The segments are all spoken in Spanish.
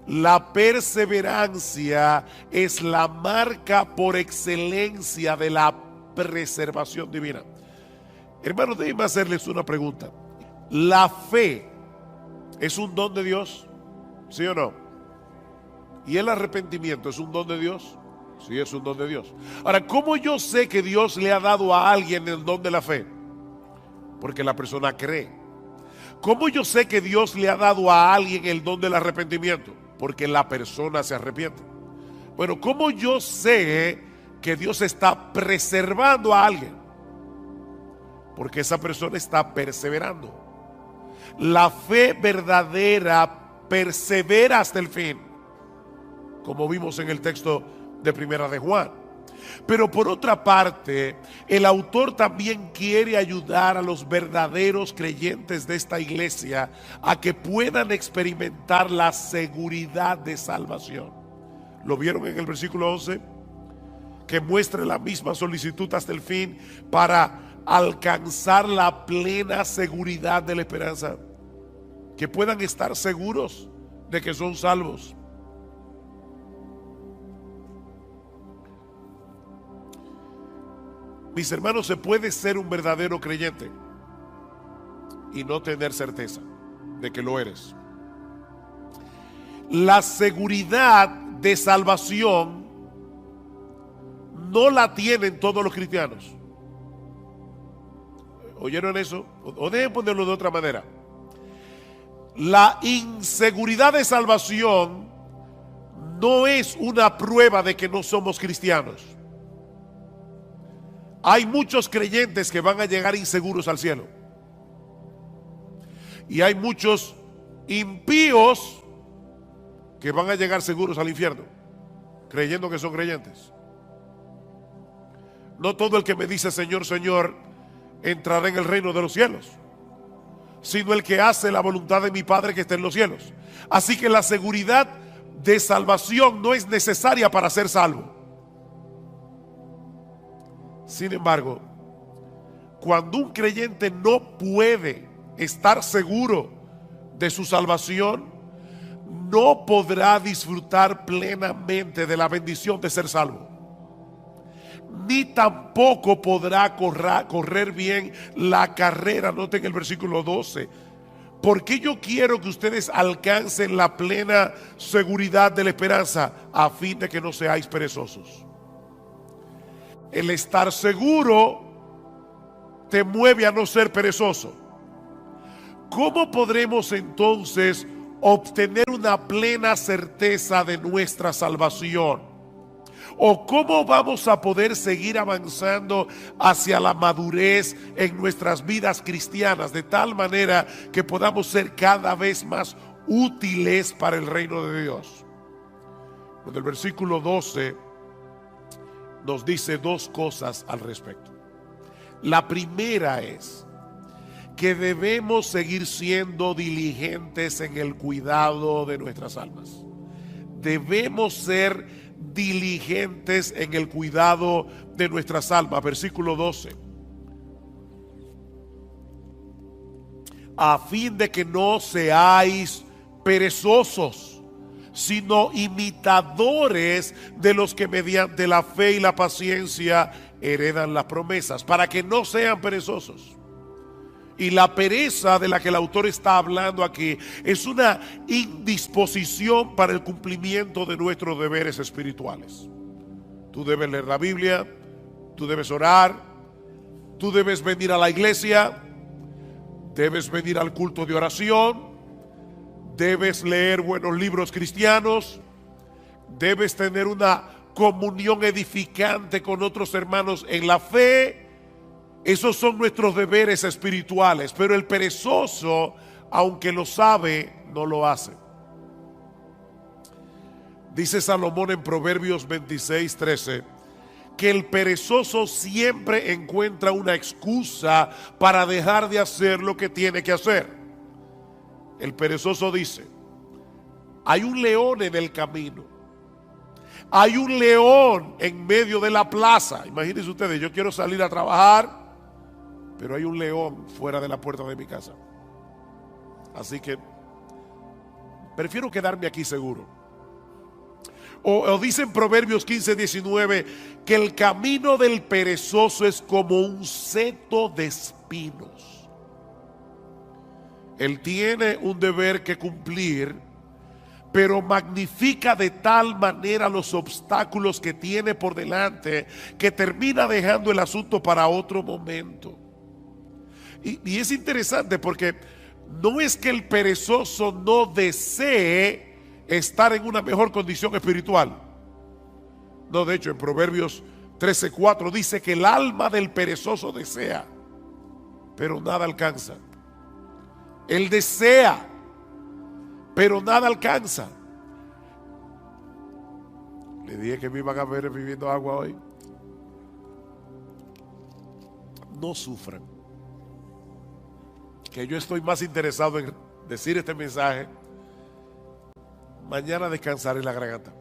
La perseverancia es la marca por excelencia de la preservación divina. Hermanos, déjenme hacerles una pregunta. ¿La fe es un don de Dios? ¿Sí o no? ¿Y el arrepentimiento es un don de Dios? Sí, es un don de Dios. Ahora, ¿cómo yo sé que Dios le ha dado a alguien el don de la fe? Porque la persona cree. ¿Cómo yo sé que Dios le ha dado a alguien el don del arrepentimiento? Porque la persona se arrepiente. Bueno, ¿cómo yo sé que Dios está preservando a alguien? Porque esa persona está perseverando. La fe verdadera persevera hasta el fin, como vimos en el texto de Primera de Juan. Pero por otra parte, el autor también quiere ayudar a los verdaderos creyentes de esta iglesia a que puedan experimentar la seguridad de salvación. ¿Lo vieron en el versículo 11? Que muestre la misma solicitud hasta el fin para alcanzar la plena seguridad de la esperanza. Que puedan estar seguros de que son salvos. Mis hermanos, se puede ser un verdadero creyente y no tener certeza de que lo eres. La seguridad de salvación no la tienen todos los cristianos. ¿Oyeron eso? O deben ponerlo de otra manera. La inseguridad de salvación no es una prueba de que no somos cristianos. Hay muchos creyentes que van a llegar inseguros al cielo. Y hay muchos impíos que van a llegar seguros al infierno, creyendo que son creyentes. No todo el que me dice Señor, Señor, entrará en el reino de los cielos, sino el que hace la voluntad de mi Padre que está en los cielos. Así que la seguridad de salvación no es necesaria para ser salvo. Sin embargo, cuando un creyente no puede estar seguro de su salvación, no podrá disfrutar plenamente de la bendición de ser salvo. Ni tampoco podrá correr bien la carrera. Noten el versículo 12. Porque yo quiero que ustedes alcancen la plena seguridad de la esperanza, a fin de que no seáis perezosos. El estar seguro te mueve a no ser perezoso. ¿Cómo podremos entonces obtener una plena certeza de nuestra salvación? ¿O cómo vamos a poder seguir avanzando hacia la madurez en nuestras vidas cristianas, de tal manera que podamos ser cada vez más útiles para el reino de Dios? En el versículo 12 nos dice dos cosas al respecto. La primera es que debemos seguir siendo diligentes en el cuidado de nuestras almas. Debemos ser diligentes en el cuidado de nuestras almas. Versículo 12. A fin de que no seáis perezosos, sino imitadores de los que mediante la fe y la paciencia heredan las promesas, para que no sean perezosos. Y la pereza de la que el autor está hablando aquí es una indisposición para el cumplimiento de nuestros deberes espirituales. Tú debes leer la Biblia, tú debes orar, tú debes venir a la iglesia, debes venir al culto de oración, debes leer buenos libros cristianos, debes tener una comunión edificante con otros hermanos en la fe. Esos son nuestros deberes espirituales, pero el perezoso, aunque lo sabe, no lo hace. Dice Salomón en Proverbios 26:13 que el perezoso siempre encuentra una excusa para dejar de hacer lo que tiene que hacer. El perezoso dice: hay un león en el camino, hay un león en medio de la plaza. Imagínense ustedes, yo quiero salir a trabajar, pero hay un león fuera de la puerta de mi casa. Así que prefiero quedarme aquí seguro. O dice en Proverbios 15:19 que el camino del perezoso es como un seto de espinos. Él tiene un deber que cumplir, pero magnifica de tal manera los obstáculos que tiene por delante que termina dejando el asunto para otro momento. Y es interesante porque no es que el perezoso no desee estar en una mejor condición espiritual. No, de hecho en Proverbios 13:4 dice que el alma del perezoso desea, pero nada alcanza. Él desea, pero nada alcanza. Le dije que me iban a ver bebiendo agua hoy. No sufran, que yo estoy más interesado en decir este mensaje. Mañana descansaré la garganta.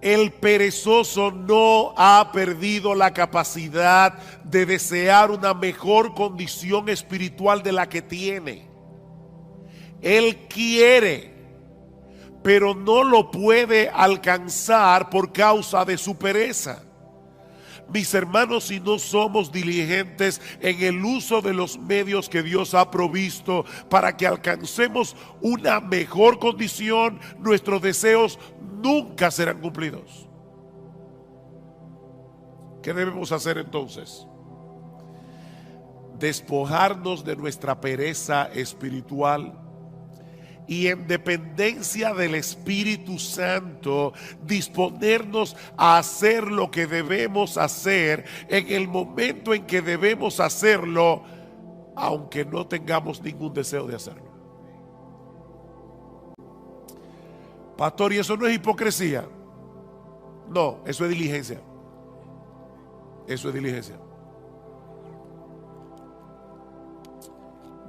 El perezoso no ha perdido la capacidad de desear una mejor condición espiritual de la que tiene. Él quiere, pero no lo puede alcanzar por causa de su pereza. Mis hermanos, si no somos diligentes en el uso de los medios que Dios ha provisto para que alcancemos una mejor condición, nuestros deseos nunca serán cumplidos. ¿Qué debemos hacer entonces? Despojarnos de nuestra pereza espiritual y en dependencia del Espíritu Santo disponernos a hacer lo que debemos hacer en el momento en que debemos hacerlo, aunque no tengamos ningún deseo de hacerlo. Pastor, ¿y eso no es hipocresía? No, eso es diligencia. Eso es diligencia.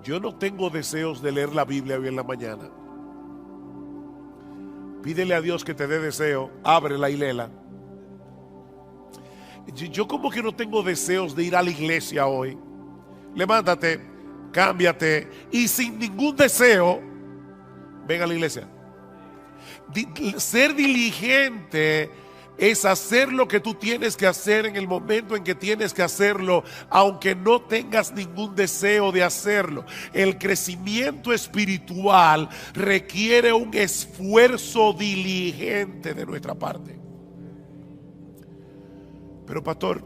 Yo no tengo deseos de leer la Biblia hoy en la mañana. Pídele a Dios que te dé deseo, ábrela y léela. Yo como que no tengo deseos de ir a la iglesia hoy. Levántate, cámbiate y sin ningún deseo, ven a la iglesia. Ser diligente es hacer lo que tú tienes que hacer en el momento en que tienes que hacerlo, aunque no tengas ningún deseo de hacerlo. El crecimiento espiritual requiere un esfuerzo diligente de nuestra parte. Pero pastor,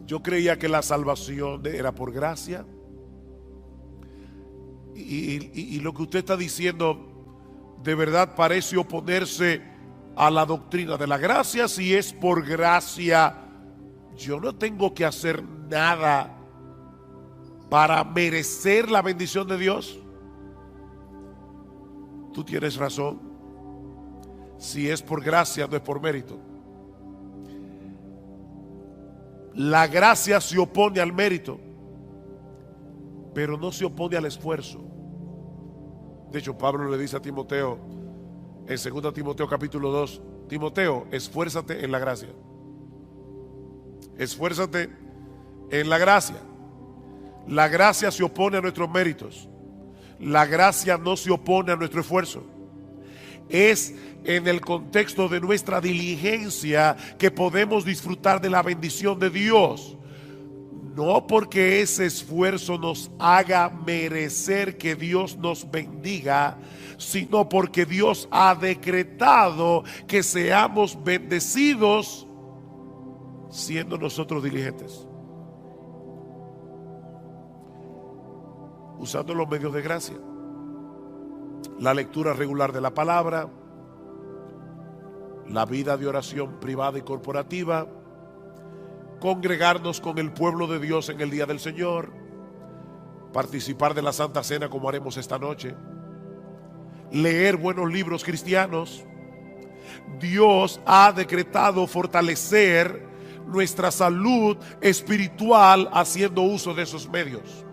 yo creía que la salvación era por gracia. Y lo que usted está diciendo de verdad parece oponerse a la doctrina de la gracia. Si es por gracia, yo no tengo que hacer nada para merecer la bendición de Dios. Tú tienes razón. Si es por gracia, no es por mérito. La gracia se opone al mérito, pero no se opone al esfuerzo. De hecho, Pablo le dice a Timoteo en 2 Timoteo capítulo 2, Timoteo, esfuérzate en la gracia. Esfuérzate en la gracia. La gracia se opone a nuestros méritos. La gracia no se opone a nuestro esfuerzo. Es en el contexto de nuestra diligencia que podemos disfrutar de la bendición de Dios. No porque ese esfuerzo nos haga merecer que Dios nos bendiga, sino porque Dios ha decretado que seamos bendecidos siendo nosotros diligentes, usando los medios de gracia, la lectura regular de la palabra, la vida de oración privada y corporativa, congregarnos con el pueblo de Dios en el día del Señor, participar de la Santa Cena como haremos esta noche, leer buenos libros cristianos. Dios ha decretado fortalecer nuestra salud espiritual haciendo uso de esos medios.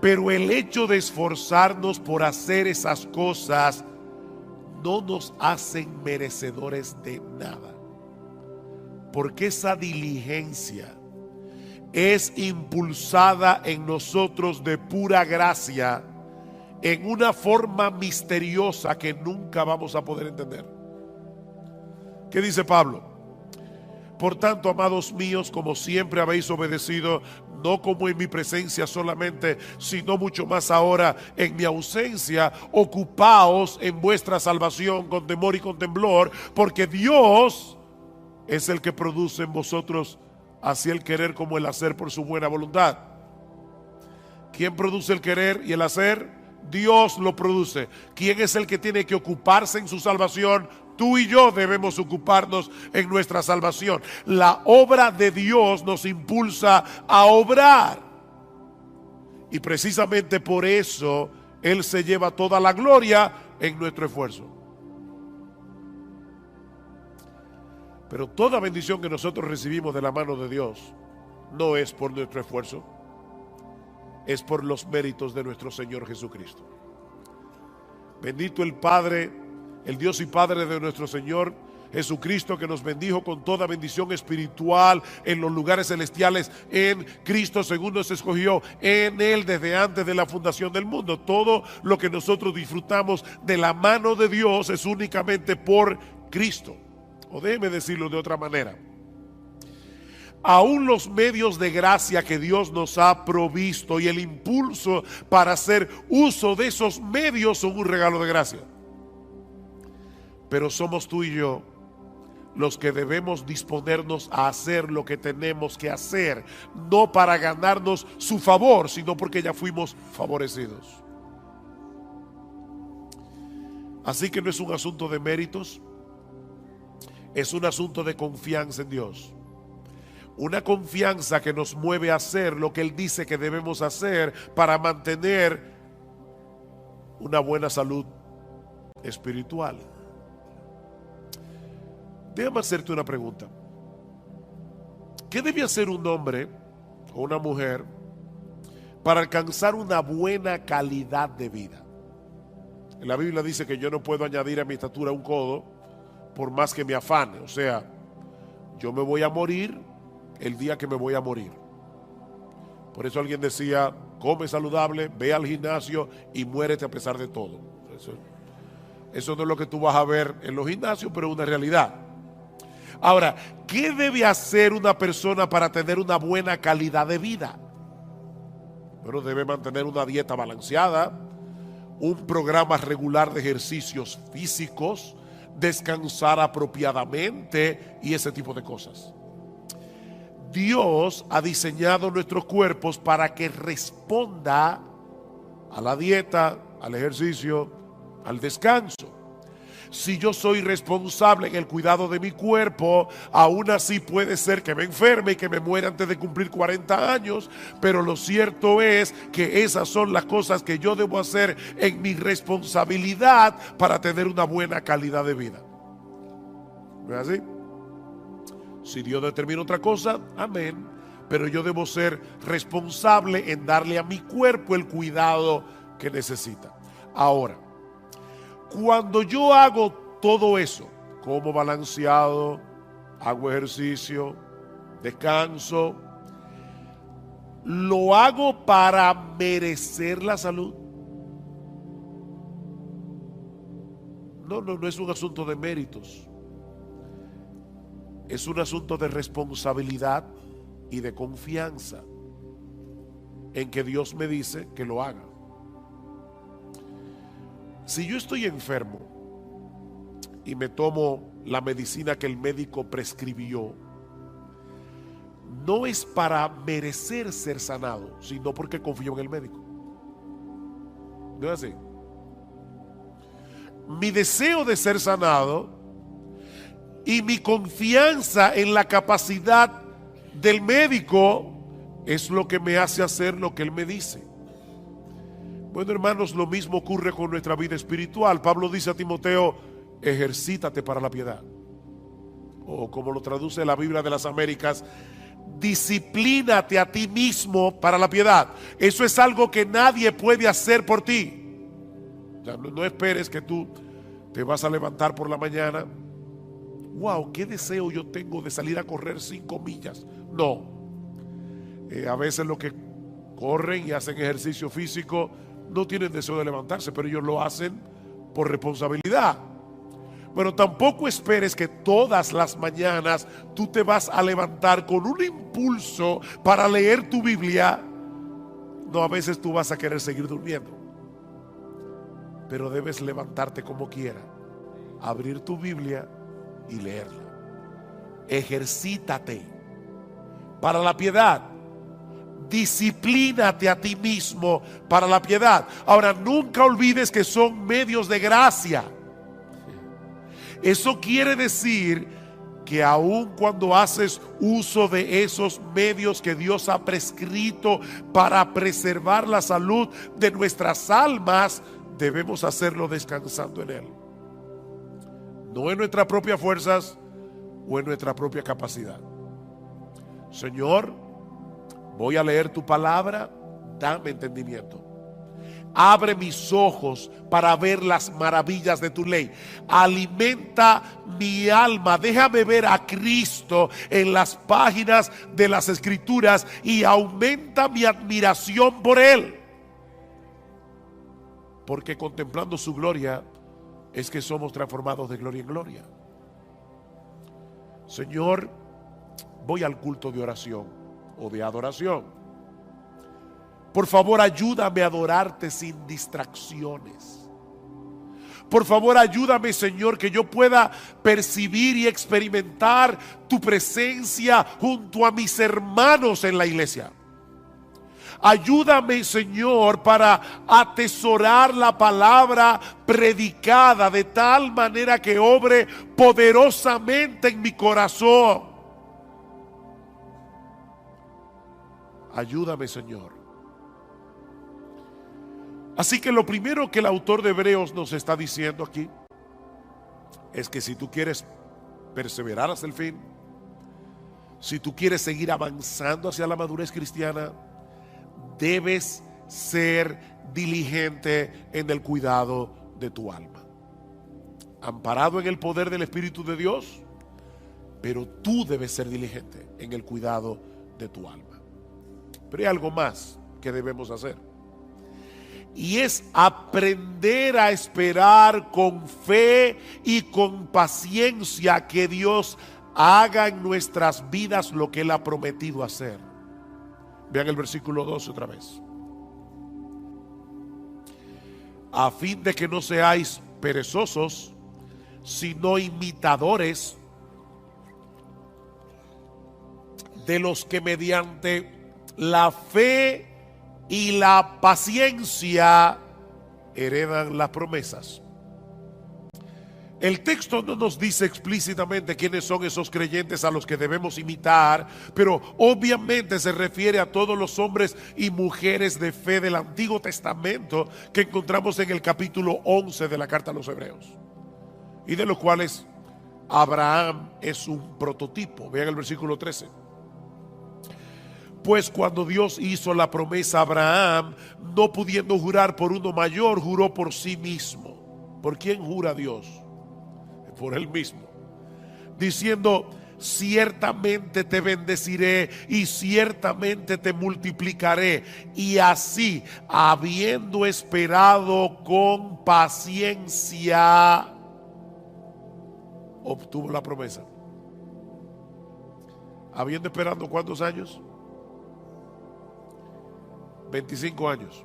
Pero el hecho de esforzarnos por hacer esas cosas no nos hacen merecedores de nada. Porque esa diligencia es impulsada en nosotros de pura gracia en una forma misteriosa que nunca vamos a poder entender. ¿Qué dice Pablo? Por tanto, amados míos, como siempre habéis obedecido, no como en mi presencia solamente, sino mucho más ahora en mi ausencia, ocupaos en vuestra salvación con temor y con temblor, porque Dios es el que produce en vosotros así el querer como el hacer por su buena voluntad. ¿Quién produce el querer y el hacer? Dios lo produce. ¿Quién es el que tiene que ocuparse en su salvación? Tú y yo debemos ocuparnos en nuestra salvación. La obra de Dios nos impulsa a obrar. Y precisamente por eso Él se lleva toda la gloria en nuestro esfuerzo. Pero toda bendición que nosotros recibimos de la mano de Dios no es por nuestro esfuerzo, es por los méritos de nuestro Señor Jesucristo. Bendito el Padre, el Dios y Padre de nuestro Señor Jesucristo, que nos bendijo con toda bendición espiritual en los lugares celestiales en Cristo, según nos escogió en Él desde antes de la fundación del mundo. Todo lo que nosotros disfrutamos de la mano de Dios es únicamente por Cristo. O déjeme decirlo de otra manera. Aún los medios de gracia que Dios nos ha provisto y el impulso para hacer uso de esos medios son un regalo de gracia. Pero somos tú y yo los que debemos disponernos a hacer lo que tenemos que hacer, no para ganarnos su favor, sino porque ya fuimos favorecidos. Así que no es un asunto de méritos, es un asunto de confianza en Dios. Una confianza que nos mueve a hacer lo que Él dice que debemos hacer para mantener una buena salud espiritual. Déjame hacerte una pregunta. ¿Qué debe hacer un hombre o una mujer para alcanzar una buena calidad de vida? En la Biblia dice que yo no puedo añadir a mi estatura un codo por más que me afane. O sea, yo me voy a morir el día que me voy a morir. Por eso alguien decía, come saludable, ve al gimnasio y muérete a pesar de todo. Eso no es lo que tú vas a ver en los gimnasios, pero es una realidad. Ahora, ¿qué debe hacer una persona para tener una buena calidad de vida? Bueno, debe mantener una dieta balanceada, un programa regular de ejercicios físicos, descansar apropiadamente y ese tipo de cosas. Dios ha diseñado nuestros cuerpos para que responda a la dieta, al ejercicio, al descanso. Si yo soy responsable en el cuidado de mi cuerpo, aún así puede ser que me enferme y que me muera antes de cumplir 40 años, pero lo cierto es que esas son las cosas que yo debo hacer en mi responsabilidad para tener una buena calidad de vida. ¿No es así? Si Dios determina otra cosa, amén, pero yo debo ser responsable en darle a mi cuerpo el cuidado que necesita. Ahora, cuando yo hago todo eso, como balanceado, hago ejercicio, descanso, ¿lo hago para merecer la salud? No es un asunto de méritos. Es un asunto de responsabilidad y de confianza en que Dios me dice que lo haga. Si yo estoy enfermo y me tomo la medicina que el médico prescribió, no es para merecer ser sanado, sino porque confío en el médico. ¿No es así? Mi deseo de ser sanado y mi confianza en la capacidad del médico es lo que me hace hacer lo que él me dice. Bueno, hermanos, lo mismo ocurre con nuestra vida espiritual. Pablo dice a Timoteo, ejercítate para la piedad. O como lo traduce la Biblia de las Américas, disciplínate a ti mismo para la piedad. Eso es algo que nadie puede hacer por ti. O sea, no esperes que tú te vas a levantar por la mañana. Wow, qué deseo yo tengo de salir a correr 5 millas. No. A veces los que corren y hacen ejercicio físico no tienen deseo de levantarse, pero ellos lo hacen por responsabilidad. Pero tampoco esperes que todas las mañanas tú te vas a levantar con un impulso para leer tu Biblia. No, a veces tú vas a querer seguir durmiendo, pero debes levantarte como quiera, abrir tu Biblia y leerla. Ejercítate para la piedad. Disciplínate a ti mismo para la piedad. Ahora, nunca olvides que son medios de gracia. Eso quiere decir que aun cuando haces uso de esos medios que Dios ha prescrito para preservar la salud de nuestras almas, debemos hacerlo descansando en Él, no en nuestras propias fuerzas o en nuestra propia capacidad. Señor, voy a leer tu palabra, dame entendimiento. Abre mis ojos para ver las maravillas de tu ley. Alimenta mi alma. Déjame ver a Cristo en las páginas de las Escrituras y aumenta mi admiración por Él. Porque contemplando su gloria es que somos transformados de gloria en gloria. Señor, voy al culto de oración o de adoración. Por favor, ayúdame a adorarte sin distracciones. Por favor, ayúdame, Señor, que yo pueda percibir y experimentar tu presencia junto a mis hermanos en la iglesia. Ayúdame, Señor, para atesorar la palabra predicada de tal manera que obre poderosamente en mi corazón. Ayúdame, Señor. Así que lo primero que el autor de Hebreos nos está diciendo aquí es que si tú quieres perseverar hasta el fin, si tú quieres seguir avanzando hacia la madurez cristiana, debes ser diligente en el cuidado de tu alma, amparado en el poder del Espíritu de Dios, pero tú debes ser diligente en el cuidado de tu alma. Pero hay algo más que debemos hacer, y es aprender a esperar con fe y con paciencia que Dios haga en nuestras vidas lo que Él ha prometido hacer. Vean el versículo 12 otra vez. A fin de que no seáis perezosos, sino imitadores de los que mediante la fe y la paciencia heredan las promesas. El texto no nos dice explícitamente quiénes son esos creyentes a los que debemos imitar, pero obviamente se refiere a todos los hombres y mujeres de fe del Antiguo Testamento que encontramos en el capítulo 11 de la carta a los Hebreos, y de los cuales Abraham es un prototipo. Vean el versículo 13. Pues cuando Dios hizo la promesa a Abraham, no pudiendo jurar por uno mayor, juró por sí mismo. ¿Por quién jura Dios? Por Él mismo, diciendo: ciertamente te bendeciré y ciertamente te multiplicaré. Y así, habiendo esperado con paciencia, obtuvo la promesa. Habiendo esperado ¿cuántos años? 25 años,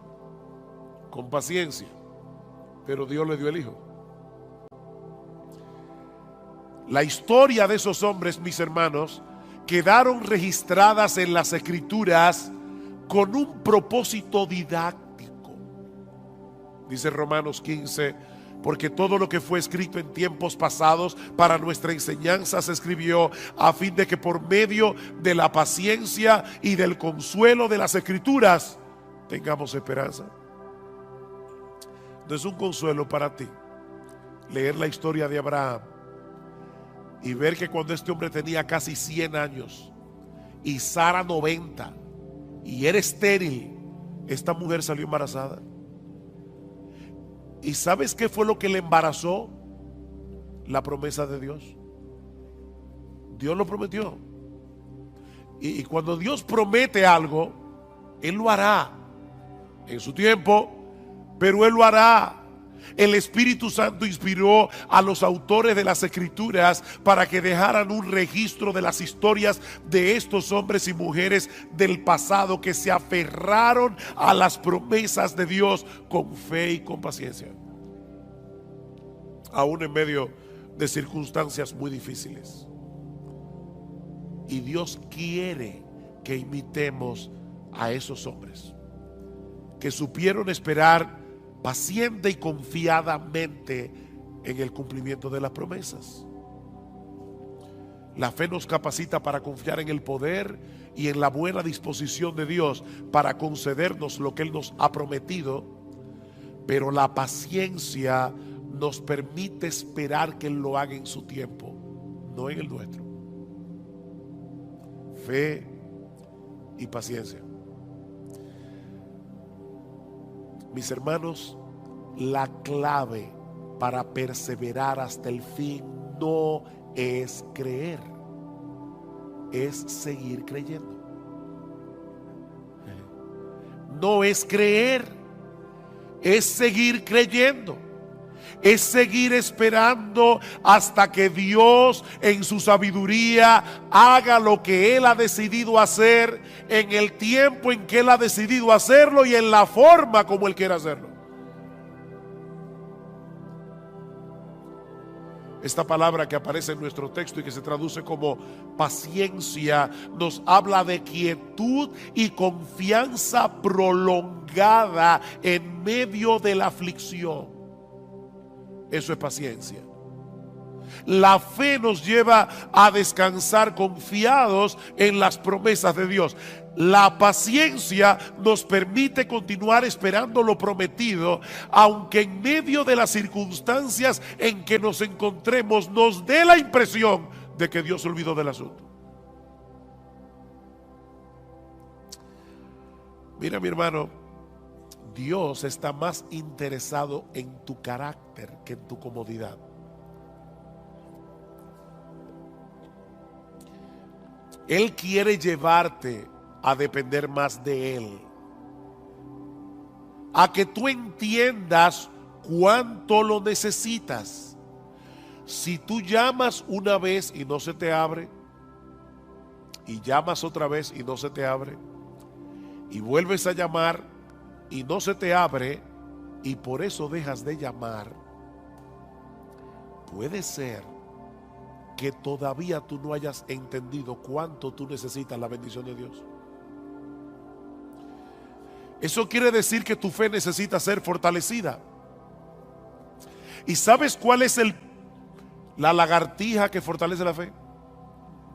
con paciencia, pero Dios le dio el hijo. La historia de esos hombres, mis hermanos, quedaron registradas en las Escrituras con un propósito didáctico. Dice Romanos 15: porque todo lo que fue escrito en tiempos pasados para nuestra enseñanza se escribió a fin de que por medio de la paciencia y del consuelo de las Escrituras tengamos esperanza. No es un consuelo para ti leer la historia de Abraham y ver que cuando este hombre tenía casi 100 años y Sara 90 y era estéril, esta mujer salió embarazada. ¿Y sabes qué fue lo que le embarazó? La promesa de Dios. Dios lo prometió. Y cuando Dios promete algo, Él lo hará en su tiempo, pero Él lo hará. El Espíritu Santo inspiró a los autores de las Escrituras para que dejaran un registro de las historias de estos hombres y mujeres del pasado que se aferraron a las promesas de Dios con fe y con paciencia, aún en medio de circunstancias muy difíciles. Y Dios quiere que imitemos a esos hombres que supieron esperar paciente y confiadamente en el cumplimiento de las promesas. La fe nos capacita para confiar en el poder y en la buena disposición de Dios para concedernos lo que Él nos ha prometido, pero la paciencia nos permite esperar que Él lo haga en su tiempo, no en el nuestro. Fe y paciencia. Mis hermanos, la clave para perseverar hasta el fin no es creer, es seguir creyendo. No es creer, es seguir creyendo. Es seguir esperando hasta que Dios en su sabiduría haga lo que Él ha decidido hacer, en el tiempo en que Él ha decidido hacerlo y en la forma como Él quiere hacerlo. Esta palabra que aparece en nuestro texto y que se traduce como paciencia nos habla de quietud y confianza prolongada en medio de la aflicción. Eso es paciencia. La fe nos lleva a descansar confiados en las promesas de Dios. La paciencia nos permite continuar esperando lo prometido, aunque en medio de las circunstancias en que nos encontremos nos dé la impresión de que Dios se olvidó del asunto. Mira, mi hermano, Dios está más interesado en tu carácter que en tu comodidad. Él quiere llevarte a depender más de Él, a que tú entiendas cuánto lo necesitas. Si tú llamas una vez y no se te abre, y llamas otra vez y no se te abre, y vuelves a llamar y no se te abre, y por eso dejas de llamar, puede ser que todavía tú no hayas entendido cuánto tú necesitas la bendición de Dios. Eso quiere decir que tu fe necesita ser fortalecida. ¿Y sabes cuál es la lagartija que fortalece la fe?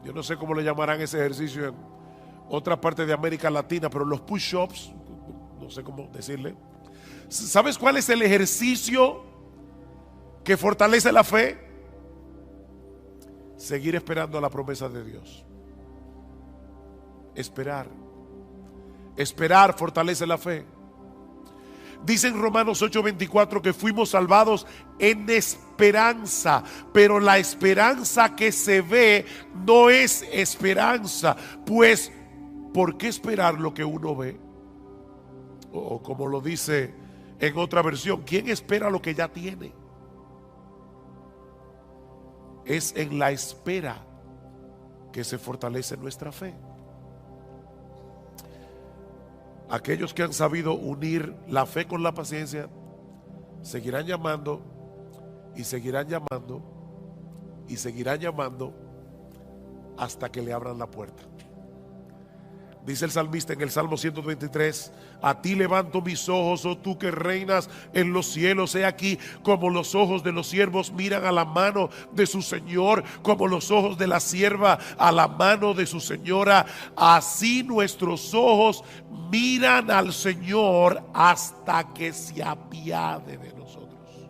Yo no sé cómo le llamarán ese ejercicio en otra parte de América Latina, pero los push-ups, no sé cómo decirle. ¿Sabes cuál es el ejercicio que fortalece la fe? Seguir esperando a la promesa de Dios. Esperar fortalece la fe. Dice en Romanos 8:24 que fuimos salvados en esperanza, pero la esperanza que se ve no es esperanza. Pues, ¿por qué esperar lo que uno ve? O como lo dice en otra versión, ¿quién espera lo que ya tiene? Es en la espera que se fortalece nuestra fe. Aquellos que han sabido unir la fe con la paciencia seguirán llamando y seguirán llamando y seguirán llamando hasta que le abran la puerta. Dice el salmista en el Salmo 123: a ti levanto mis ojos, oh tú que reinas en los cielos. He aquí como los ojos de los siervos miran a la mano de su Señor, como los ojos de la sierva a la mano de su señora. Así nuestros ojos miran al Señor hasta que se apiade de nosotros.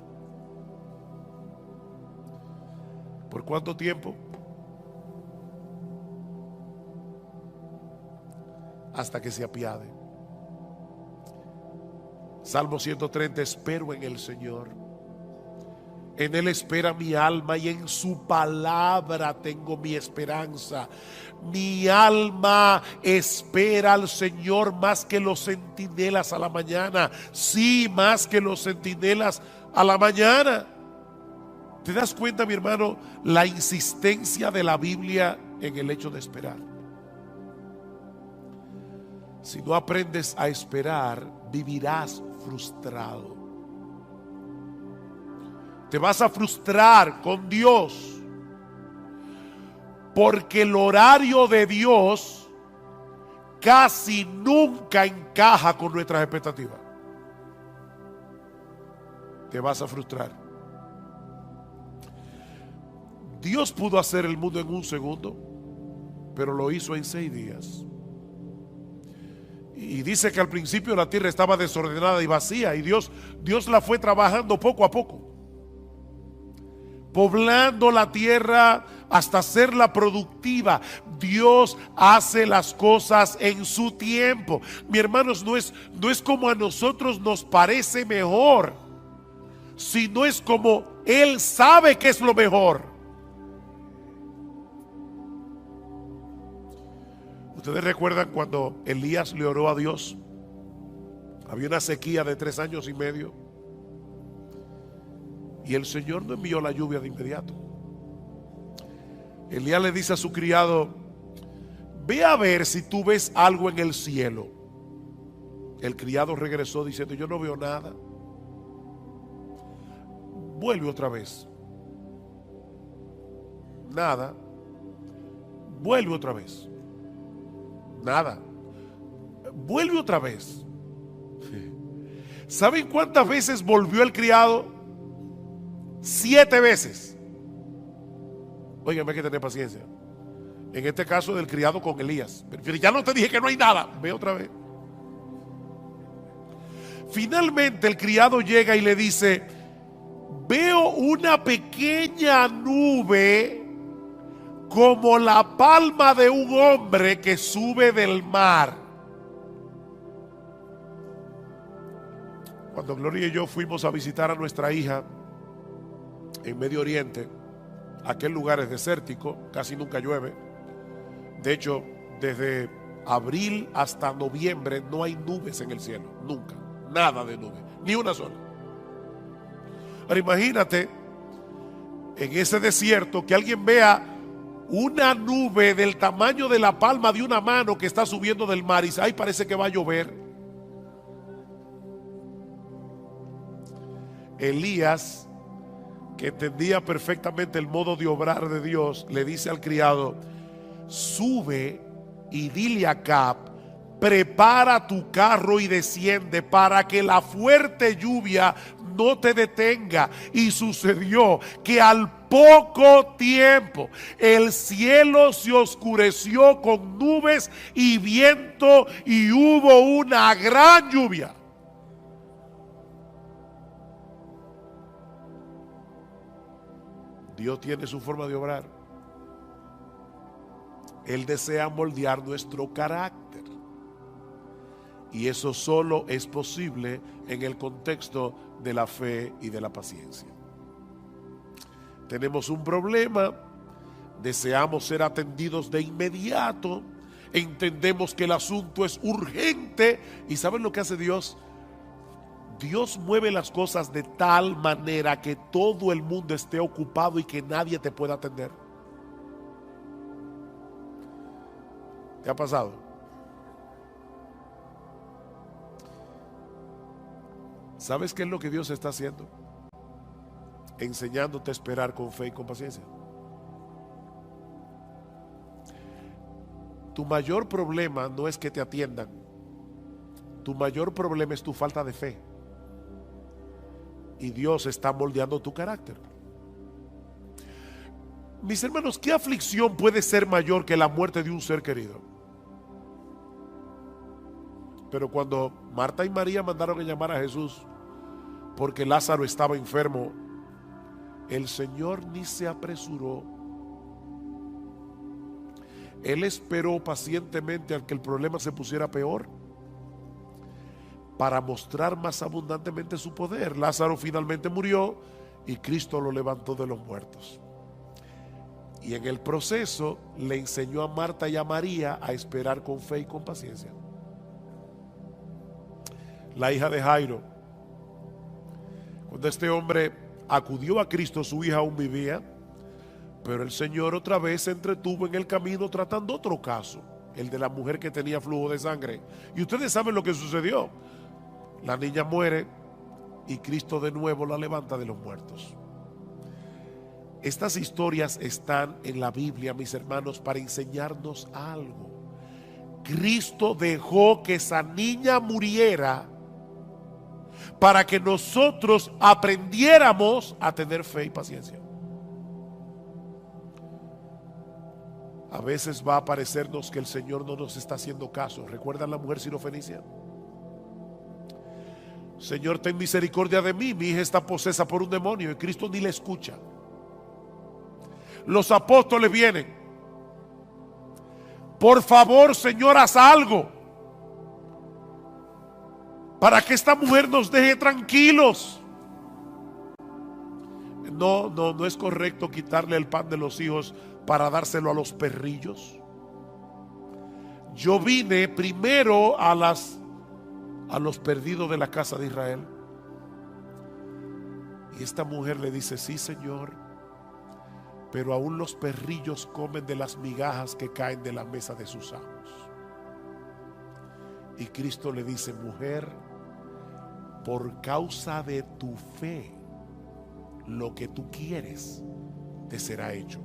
¿Por cuánto tiempo? Hasta que se apiade. Salmo 130: espero en el Señor, En Él espera mi alma y en su palabra tengo mi esperanza. Mi alma espera al Señor más que los centinelas a la mañana. Sí, más que los centinelas a la mañana. ¿Te das cuenta, mi hermano, la insistencia de la Biblia en el hecho de esperar? Si no aprendes a esperar, vivirás frustrado. Te vas a frustrar con Dios, porque el horario de Dios casi nunca encaja con nuestras expectativas. Te vas a frustrar. Dios pudo hacer el mundo en un segundo, pero lo hizo en 6 días. Y dice que al principio la tierra estaba desordenada y vacía, y Dios la fue trabajando poco a poco, poblando la tierra hasta hacerla productiva. Dios hace las cosas en su tiempo. Mi hermanos, no es como a nosotros nos parece mejor, sino es como Él sabe que es lo mejor. Ustedes recuerdan cuando Elías le oró a Dios. Había una sequía de 3 años y medio. Y el Señor no envió la lluvia de inmediato. Elías le dice a su criado: ve a ver si tú ves algo en el cielo. El criado regresó diciendo: yo no veo nada. Vuelve otra vez. Nada. Vuelve otra vez. Nada. Vuelve otra vez. ¿Saben cuántas veces volvió el criado? 7 veces. Oigan, hay que tener paciencia. En este caso del criado con Elías. Pero ya no te dije que no hay nada. Ve otra vez. Finalmente el criado llega y le dice: veo una pequeña nube como la palma de un hombre que sube del mar. Cuando Gloria y yo fuimos a visitar a nuestra hija en Medio Oriente, aquel lugar es desértico, casi nunca llueve. De hecho, desde abril hasta noviembre no hay nubes en el cielo, nunca, nada de nubes, ni una sola. Ahora imagínate en ese desierto que alguien vea una nube del tamaño de la palma de una mano que está subiendo del mar y dice: ay, parece que va a llover. Elías, que entendía perfectamente el modo de obrar de Dios, le dice al criado: sube y dile a Acab: prepara tu carro y desciende para que la fuerte lluvia no te detenga. Y sucedió que al poco tiempo el cielo se oscureció con nubes y viento y hubo una gran lluvia. Dios tiene su forma de obrar. Él desea moldear nuestro carácter. Y eso solo es posible en el contexto de la fe y de la paciencia. Tenemos un problema, deseamos ser atendidos de inmediato, entendemos que el asunto es urgente. ¿Y saben lo que hace Dios? Dios mueve las cosas de tal manera que todo el mundo esté ocupado y que nadie te pueda atender. ¿Te ha pasado? ¿Sabes qué es lo que Dios está haciendo? Enseñándote a esperar con fe y con paciencia. Tu mayor problema no es que te atiendan. Tu mayor problema es tu falta de fe. Y Dios está moldeando tu carácter. Mis hermanos, ¿qué aflicción puede ser mayor que la muerte de un ser querido? Pero cuando Marta y María mandaron a llamar a Jesús porque Lázaro estaba enfermo, el Señor ni se apresuró. Él esperó pacientemente a que el problema se pusiera peor para mostrar más abundantemente su poder. Lázaro finalmente murió y Cristo lo levantó de los muertos. Y en el proceso le enseñó a Marta y a María a esperar con fe y con paciencia. La hija de Jairo, cuando este hombre acudió a Cristo, su hija aún vivía, pero el Señor otra vez se entretuvo en el camino tratando otro caso, el de la mujer que tenía flujo de sangre. Y ustedes saben lo que sucedió. La niña muere y Cristo de nuevo la levanta de los muertos. Estas historias están en la Biblia, mis hermanos, para enseñarnos algo. Cristo dejó que esa niña muriera para que nosotros aprendiéramos a tener fe y paciencia. A veces va a parecernos que el Señor no nos está haciendo caso. ¿Recuerdan la mujer sirofenicia? Señor, ten misericordia de mí, mi hija está posesa por un demonio, y Cristo ni le escucha. Los apóstoles vienen. Por favor, Señor, haz algo para que esta mujer nos deje tranquilos. No es correcto quitarle el pan de los hijos para dárselo a los perrillos. Yo vine primero a los perdidos de la casa de Israel. Y esta mujer le dice: sí, Señor, pero aún los perrillos comen de las migajas que caen de la mesa de sus amos. Y Cristo le dice: mujer, por causa de tu fe, lo que tú quieres te será hecho.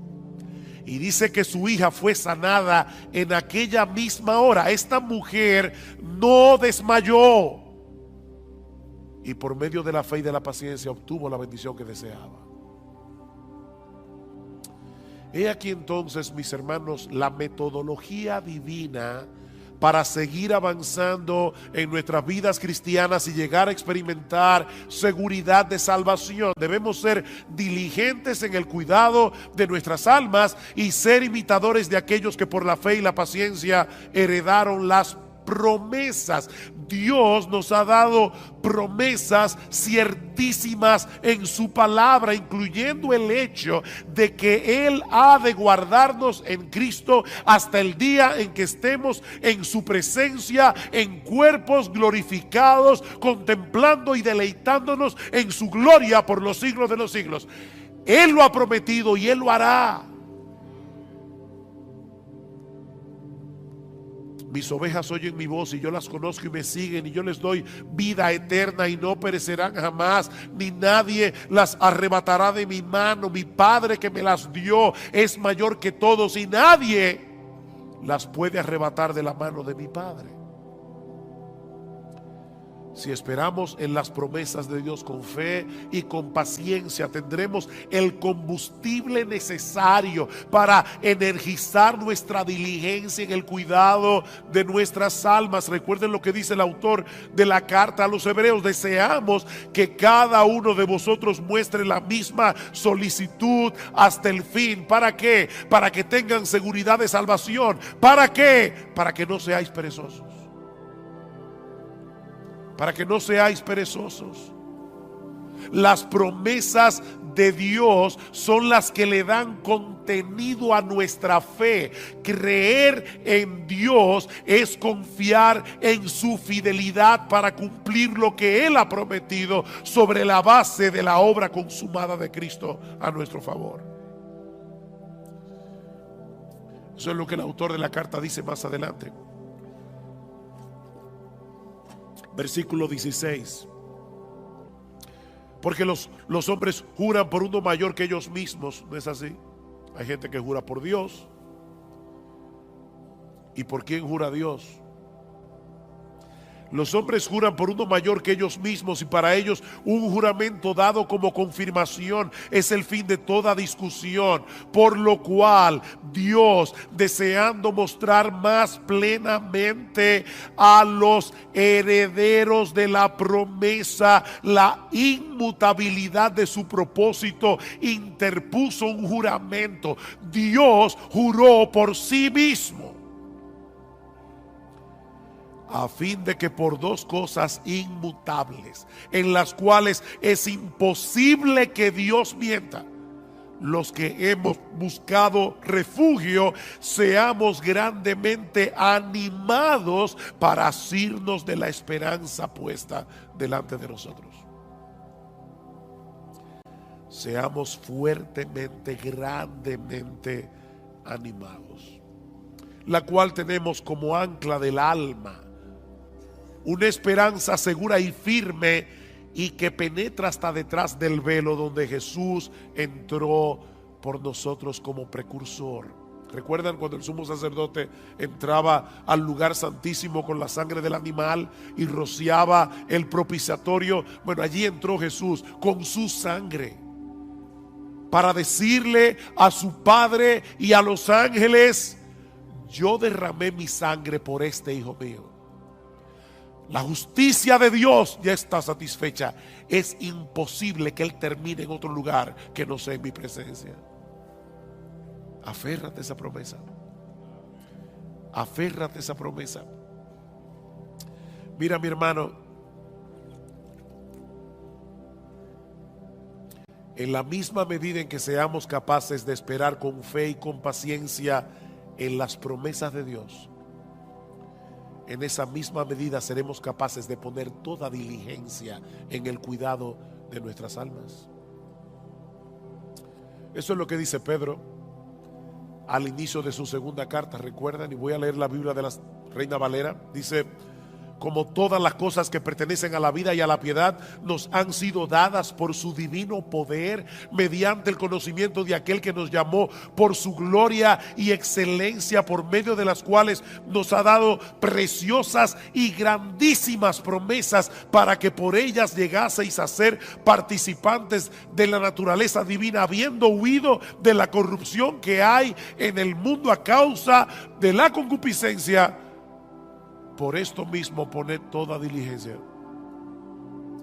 Y dice que su hija fue sanada en aquella misma hora. Esta mujer no desmayó, y por medio de la fe y de la paciencia obtuvo la bendición que deseaba. He aquí entonces, mis hermanos, la metodología divina para seguir avanzando en nuestras vidas cristianas y llegar a experimentar seguridad de salvación. Debemos ser diligentes en el cuidado de nuestras almas y ser imitadores de aquellos que por la fe y la paciencia heredaron las promesas. Dios nos ha dado promesas ciertísimas en su palabra, incluyendo el hecho de que Él ha de guardarnos en Cristo hasta el día en que estemos en su presencia en cuerpos glorificados, contemplando y deleitándonos en su gloria por los siglos de los siglos. Él lo ha prometido y Él lo hará. Mis ovejas oyen mi voz y yo las conozco y me siguen, y yo les doy vida eterna y no perecerán jamás, ni nadie las arrebatará de mi mano. Mi Padre que me las dio es mayor que todos y nadie las puede arrebatar de la mano de mi Padre. Si esperamos en las promesas de Dios con fe y con paciencia, tendremos el combustible necesario para energizar nuestra diligencia en el cuidado de nuestras almas. Recuerden lo que dice el autor de la carta a los Hebreos: deseamos que cada uno de vosotros muestre la misma solicitud hasta el fin. ¿Para qué? Para que tengan seguridad de salvación. ¿Para qué? Para que no seáis perezosos. Para que no seáis perezosos. Las promesas de Dios son las que le dan contenido a nuestra fe. Creer en Dios es confiar en su fidelidad para cumplir lo que Él ha prometido sobre la base de la obra consumada de Cristo a nuestro favor. Eso es lo que el autor de la carta dice más adelante. Versículo 16. Porque los hombres juran por uno mayor que ellos mismos. ¿No es así? Hay gente que jura por Dios. ¿Y por quién jura Dios? Los hombres juran por uno mayor que ellos mismos, y para ellos un juramento dado como confirmación es el fin de toda discusión. Por lo cual Dios, deseando mostrar más plenamente a los herederos de la promesa la inmutabilidad de su propósito, interpuso un juramento. Dios juró por sí mismo. a fin de que por dos cosas inmutables, en las cuales es imposible que Dios mienta, los que hemos buscado refugio, seamos grandemente animados para asirnos de la esperanza puesta delante de nosotros. Seamos fuertemente, grandemente animados, la cual tenemos como ancla del alma, una esperanza segura y firme, y que penetra hasta detrás del velo, donde Jesús entró por nosotros como precursor. ¿Recuerdan cuando el sumo sacerdote entraba al lugar santísimo con la sangre del animal y rociaba el propiciatorio? Bueno, allí entró Jesús con su sangre para decirle a su Padre y a los ángeles: yo derramé mi sangre por este hijo mío. La justicia de Dios ya está satisfecha. Es imposible que Él termine en otro lugar que no sea en mi presencia. Aférrate a esa promesa. Aférrate a esa promesa. Mira, mi hermano, en la misma medida en que seamos capaces de esperar con fe y con paciencia en las promesas de Dios, en esa misma medida seremos capaces de poner toda diligencia en el cuidado de nuestras almas. Eso es lo que dice Pedro al inicio de su segunda carta. Recuerdan, y voy a leer la Biblia de la Reina Valera. Dice: como todas las cosas que pertenecen a la vida y a la piedad nos han sido dadas por su divino poder, mediante el conocimiento de aquel que nos llamó por su gloria y excelencia, por medio de las cuales nos ha dado preciosas y grandísimas promesas, para que por ellas llegaseis a ser participantes de la naturaleza divina, habiendo huido de la corrupción que hay en el mundo a causa de la concupiscencia. Por esto mismo, poned toda diligencia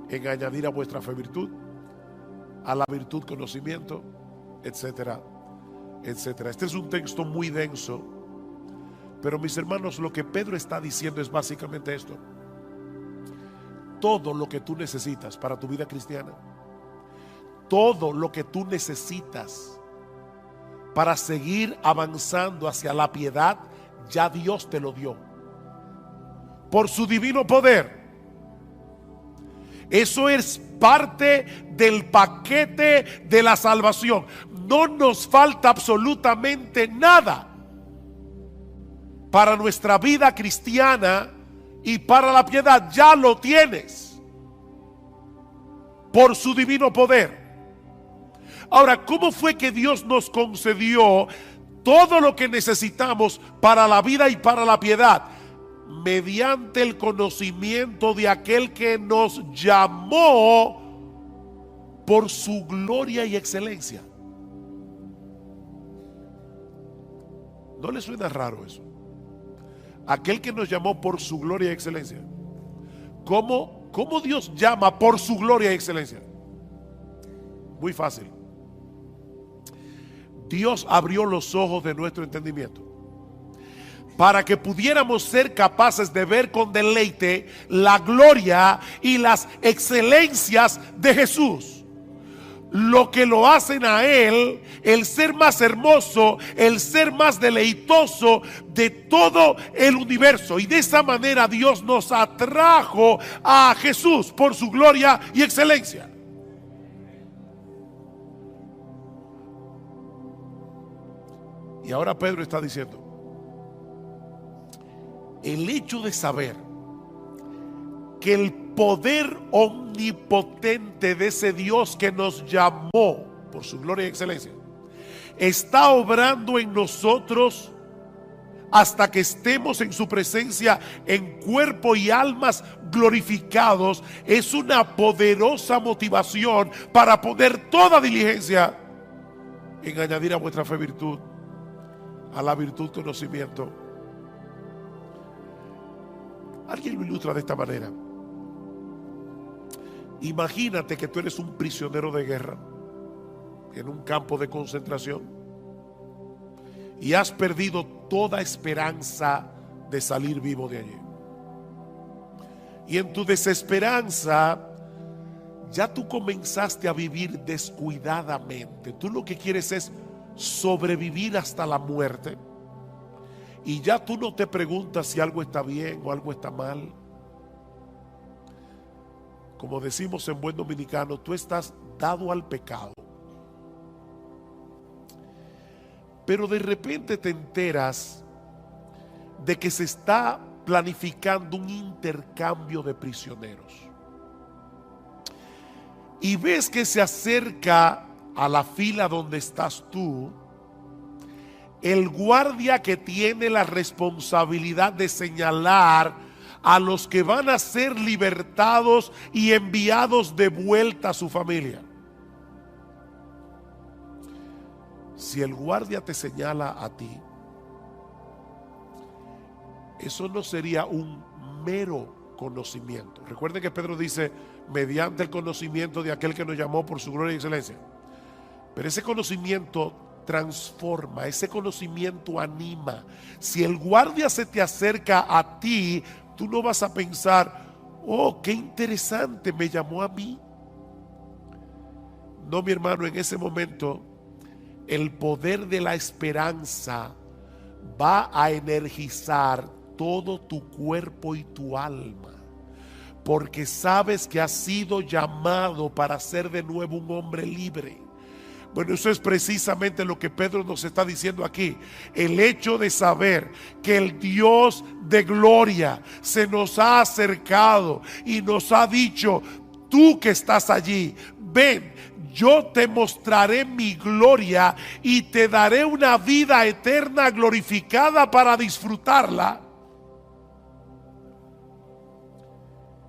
en añadir a vuestra fe virtud, a la virtud conocimiento, etcétera, etcétera. Este es un texto muy denso, pero mis hermanos, lo que Pedro está diciendo es básicamente esto: todo lo que tú necesitas para tu vida cristiana, todo lo que tú necesitas para seguir avanzando hacia la piedad, ya Dios te lo dio por su divino poder. Eso es parte del paquete de la salvación. No nos falta absolutamente nada para nuestra vida cristiana y para la piedad. Ya lo tienes por su divino poder. Ahora, ¿cómo fue que Dios nos concedió todo lo que necesitamos para la vida y para la piedad? Mediante el conocimiento de aquel que nos llamó por su gloria y excelencia. ¿No le suena raro eso? Aquel que nos llamó por su gloria y excelencia. ¿Cómo Dios llama por su gloria y excelencia? Muy fácil. Dios abrió los ojos de nuestro entendimiento para que pudiéramos ser capaces de ver con deleite la gloria y las excelencias de Jesús, lo que lo hacen a Él el ser más hermoso, el ser más deleitoso de todo el universo. Y de esa manera Dios nos atrajo a Jesús por su gloria y excelencia. Y ahora Pedro está diciendo: el hecho de saber que el poder omnipotente de ese Dios que nos llamó por su gloria y excelencia está obrando en nosotros hasta que estemos en su presencia en cuerpo y almas glorificados, es una poderosa motivación para poner toda diligencia en añadir a vuestra fe virtud, a la virtud conocimiento. Alguien lo ilustra de esta manera: imagínate que tú eres un prisionero de guerra en un campo de concentración y has perdido toda esperanza de salir vivo de allí. Y en tu desesperanza, ya tú comenzaste a vivir descuidadamente. Tú lo que quieres es sobrevivir hasta la muerte. Y ya tú no te preguntas si algo está bien o algo está mal. Como decimos en buen dominicano, tú estás dado al pecado. Pero de repente te enteras de que se está planificando un intercambio de prisioneros. Y ves que se acerca a la fila donde estás tú el guardia que tiene la responsabilidad de señalar a los que van a ser libertados y enviados de vuelta a su familia. Si el guardia te señala a ti, eso no sería un mero conocimiento. Recuerden que Pedro dice, mediante el conocimiento de aquel que nos llamó por su gloria y excelencia. Pero ese conocimiento transforma, ese conocimiento anima. Si el guardia se te acerca a ti, tú no vas a pensar, oh, qué interesante, me llamó a mí. No, mi hermano, en ese momento el poder de la esperanza va a energizar todo tu cuerpo y tu alma, porque sabes que has sido llamado para ser de nuevo un hombre libre. Bueno, eso es precisamente lo que Pedro nos está diciendo aquí. El hecho de saber que el Dios de gloria se nos ha acercado y nos ha dicho, tú que estás allí, ven, yo te mostraré mi gloria y te daré una vida eterna glorificada para disfrutarla.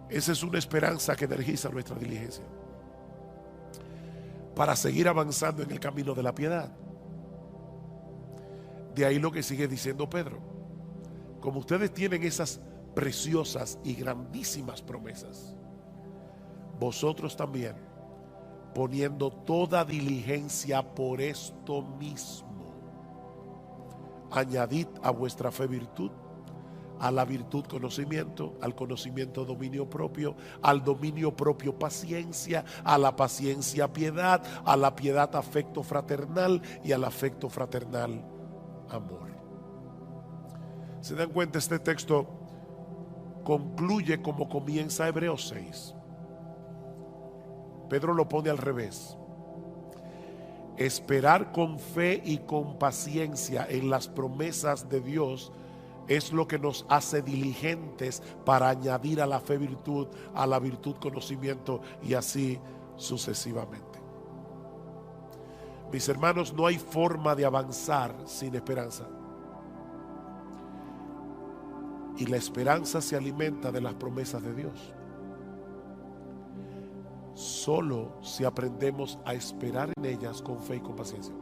Esa es una esperanza que energiza nuestra diligencia para seguir avanzando en el camino de la piedad. De ahí lo que sigue diciendo Pedro. Como ustedes tienen esas preciosas y grandísimas promesas, vosotros también, poniendo toda diligencia por esto mismo, añadid a vuestra fe virtud, a la virtud conocimiento, al conocimiento dominio propio, al dominio propio paciencia, a la paciencia piedad, a la piedad afecto fraternal y al afecto fraternal amor. ¿Se dan cuenta? Este texto concluye como comienza Hebreos 6. Pedro lo pone al revés. Esperar con fe y con paciencia en las promesas de Dios es lo que nos hace diligentes para añadir a la fe virtud, a la virtud conocimiento y así sucesivamente. Mis hermanos, no hay forma de avanzar sin esperanza. Y la esperanza se alimenta de las promesas de Dios. Solo si aprendemos a esperar en ellas con fe y con paciencia.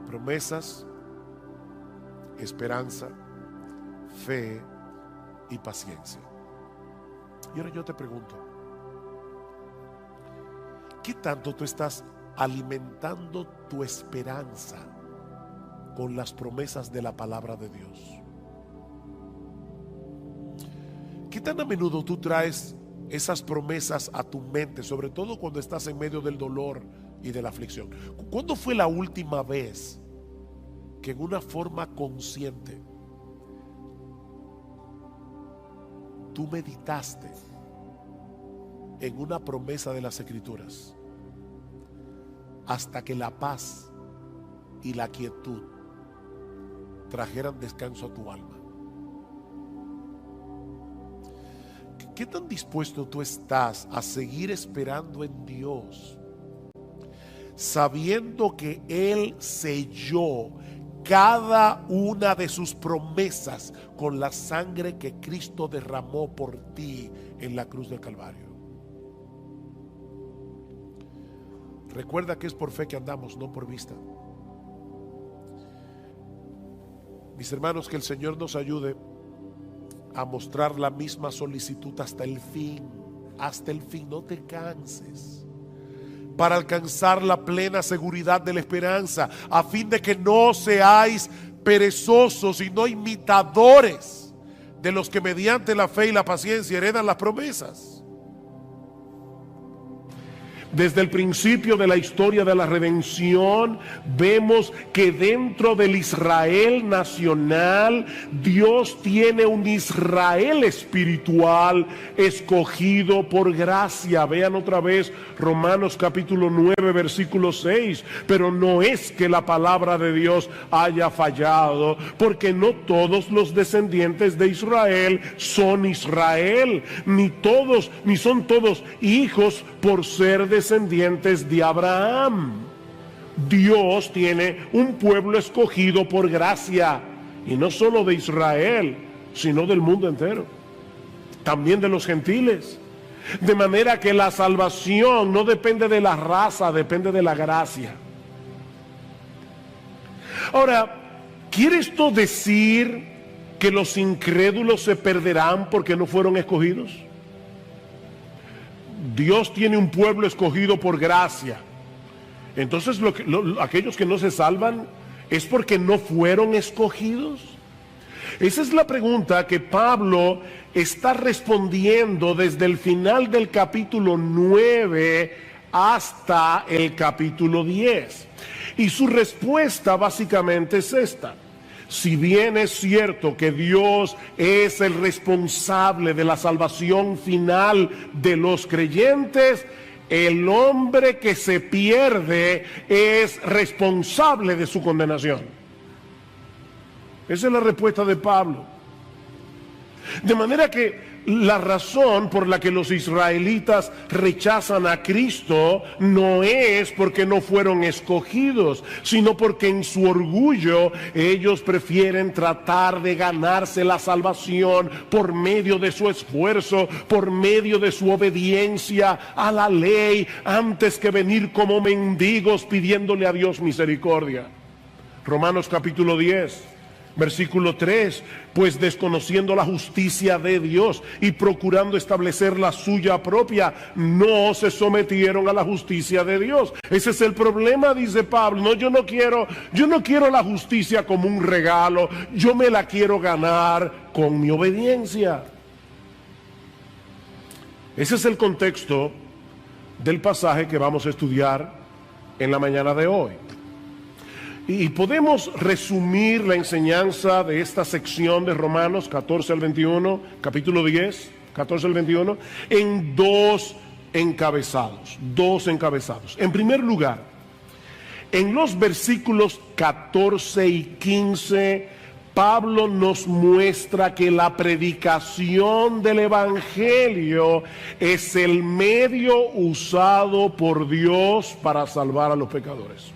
Promesas, esperanza, fe y paciencia. Y ahora yo te pregunto, ¿qué tanto tú estás alimentando tu esperanza con las promesas de la palabra de Dios? ¿Qué tan a menudo tú traes esas promesas a tu mente, sobre todo cuando estás en medio del dolor y de la aflicción? ¿Cuándo fue la última vez que en una forma consciente tú meditaste en una promesa de las Escrituras hasta que la paz y la quietud trajeran descanso a tu alma? ¿Qué tan dispuesto tú estás a seguir esperando en Dios, sabiendo que Él selló cada una de sus promesas con la sangre que Cristo derramó por ti en la cruz del Calvario? Recuerda que es por fe que andamos, no por vista. Mis hermanos, que el Señor nos ayude a mostrar la misma solicitud hasta el fin. Hasta el fin, no te canses, para alcanzar la plena seguridad de la esperanza, a fin de que no seáis perezosos y no imitadores de los que mediante la fe y la paciencia heredan las promesas. Desde el principio de la historia de la redención, vemos que dentro del Israel nacional, Dios tiene un Israel espiritual escogido por gracia. Vean otra vez Romanos capítulo 9, versículo 6. Pero no es que la palabra de Dios haya fallado, porque no todos los descendientes de Israel son Israel, ni son todos hijos por ser descendientes de Abraham. Dios tiene un pueblo escogido por gracia, y no solo de Israel, sino del mundo entero, también de los gentiles. De manera que la salvación no depende de la raza, depende de la gracia. Ahora, ¿quiere esto decir que los incrédulos se perderán porque no fueron escogidos? Dios tiene un pueblo escogido por gracia. Entonces aquellos que no se salvan es porque no fueron escogidos. Esa es la pregunta que Pablo está respondiendo desde el final del capítulo 9 hasta el capítulo 10. Y su respuesta básicamente es esta: si bien es cierto que Dios es el responsable de la salvación final de los creyentes, el hombre que se pierde es responsable de su condenación. Esa es la respuesta de Pablo. De manera que la razón por la que los israelitas rechazan a Cristo no es porque no fueron escogidos, sino porque en su orgullo ellos prefieren tratar de ganarse la salvación por medio de su esfuerzo, por medio de su obediencia a la ley, antes que venir como mendigos pidiéndole a Dios misericordia. Romanos capítulo 10. Versículo 3, pues desconociendo la justicia de Dios y procurando establecer la suya propia, no se sometieron a la justicia de Dios. Ese es el problema, dice Pablo. No, yo no quiero la justicia como un regalo, yo me la quiero ganar con mi obediencia. Ese es el contexto del pasaje que vamos a estudiar en la mañana de hoy. Y podemos resumir la enseñanza de esta sección de Romanos 14 al 21, capítulo 10, 14 al 21, en dos encabezados. En primer lugar, en los versículos 14 y 15, Pablo nos muestra que la predicación del Evangelio es el medio usado por Dios para salvar a los pecadores.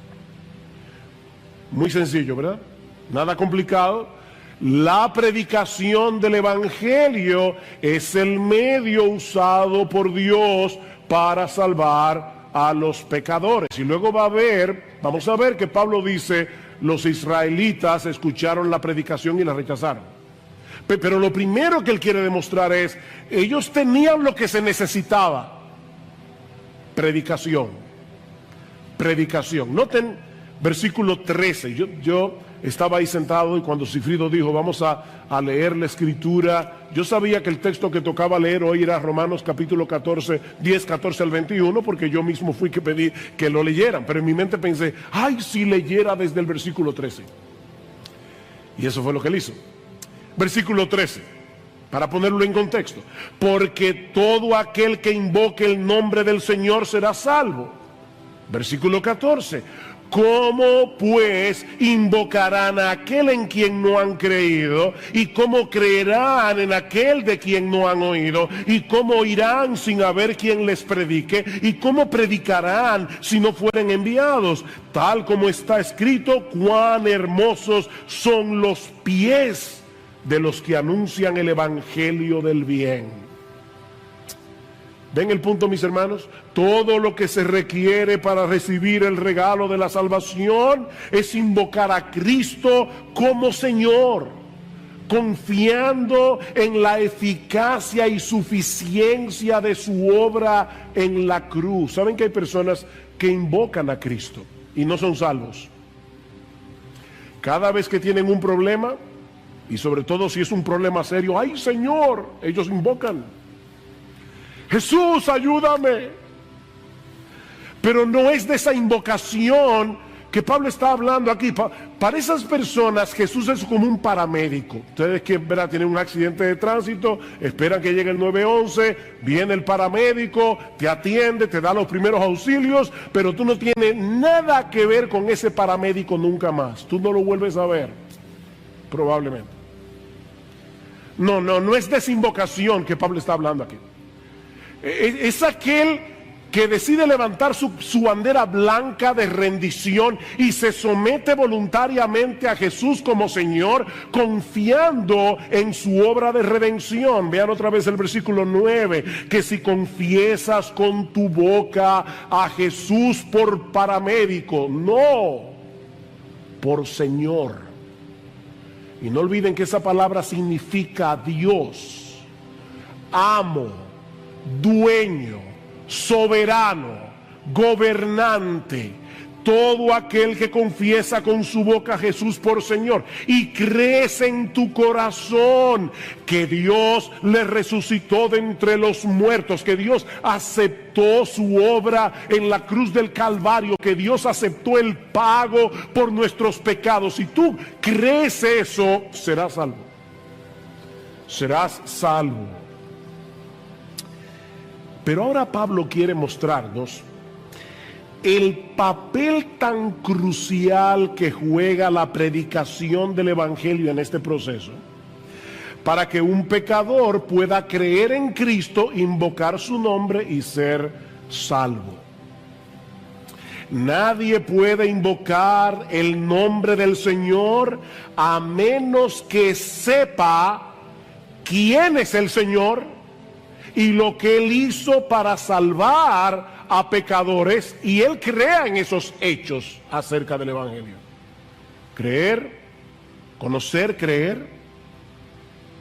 Muy sencillo, ¿verdad? Nada complicado. La predicación del Evangelio es el medio usado por Dios para salvar a los pecadores. Y luego vamos a ver que Pablo dice, los israelitas escucharon la predicación y la rechazaron. Pero lo primero que él quiere demostrar es, ellos tenían lo que se necesitaba. Predicación. Noten versículo 13, yo estaba ahí sentado y cuando Cifrido dijo vamos a leer la escritura, yo sabía que el texto que tocaba leer hoy era Romanos capítulo 14, 10, 14 al 21, porque yo mismo fui que pedí que lo leyeran, pero en mi mente pensé, ay, si leyera desde el versículo 13. Y eso fue lo que él hizo. Versículo 13, para ponerlo en contexto, porque todo aquel que invoque el nombre del Señor será salvo. Versículo 14, ¿cómo pues invocarán a aquel en quien no han creído? ¿Y cómo creerán en aquel de quien no han oído? ¿Y cómo irán sin haber quien les predique? ¿Y cómo predicarán si no fueren enviados? Tal como está escrito, cuán hermosos son los pies de los que anuncian el evangelio del bien. ¿Ven el punto, mis hermanos? Todo lo que se requiere para recibir el regalo de la salvación es invocar a Cristo como Señor, confiando en la eficacia y suficiencia de su obra en la cruz. ¿Saben que hay personas que invocan a Cristo y no son salvos? Cada vez que tienen un problema, Y sobre todo si es un problema serio, ¡ay, Señor! Ellos invocan, Jesús, ayúdame. Pero no es de esa invocación que Pablo está hablando aquí. Para esas personas Jesús es como un paramédico. Ustedes que ¿verdad? Tienen un accidente de tránsito, esperan que llegue el 911, viene el paramédico, te atiende, te da los primeros auxilios, pero tú no tienes nada que ver con ese paramédico nunca más. Tú no lo vuelves a ver, probablemente. No es de esa invocación que Pablo está hablando aquí. Es aquel que decide levantar su bandera blanca de rendición y se somete voluntariamente a Jesús como Señor, confiando en su obra de redención. Vean otra vez el versículo 9, que si confiesas con tu boca a Jesús por paramédico, no por Señor. Y no olviden que esa palabra significa Dios, amo, dueño, soberano, gobernante, todo aquel que confiesa con su boca a Jesús por Señor y crees en tu corazón que Dios le resucitó de entre los muertos, que Dios aceptó su obra en la cruz del Calvario, que Dios aceptó el pago por nuestros pecados. Si tú crees eso, serás salvo. Serás salvo. Pero ahora Pablo quiere mostrarnos el papel tan crucial que juega la predicación del Evangelio en este proceso, para que un pecador pueda creer en Cristo, invocar su nombre y ser salvo. Nadie puede invocar el nombre del Señor a menos que sepa quién es el Señor y lo que Él hizo para salvar a pecadores, y Él crea en esos hechos acerca del Evangelio. Creer, conocer, creer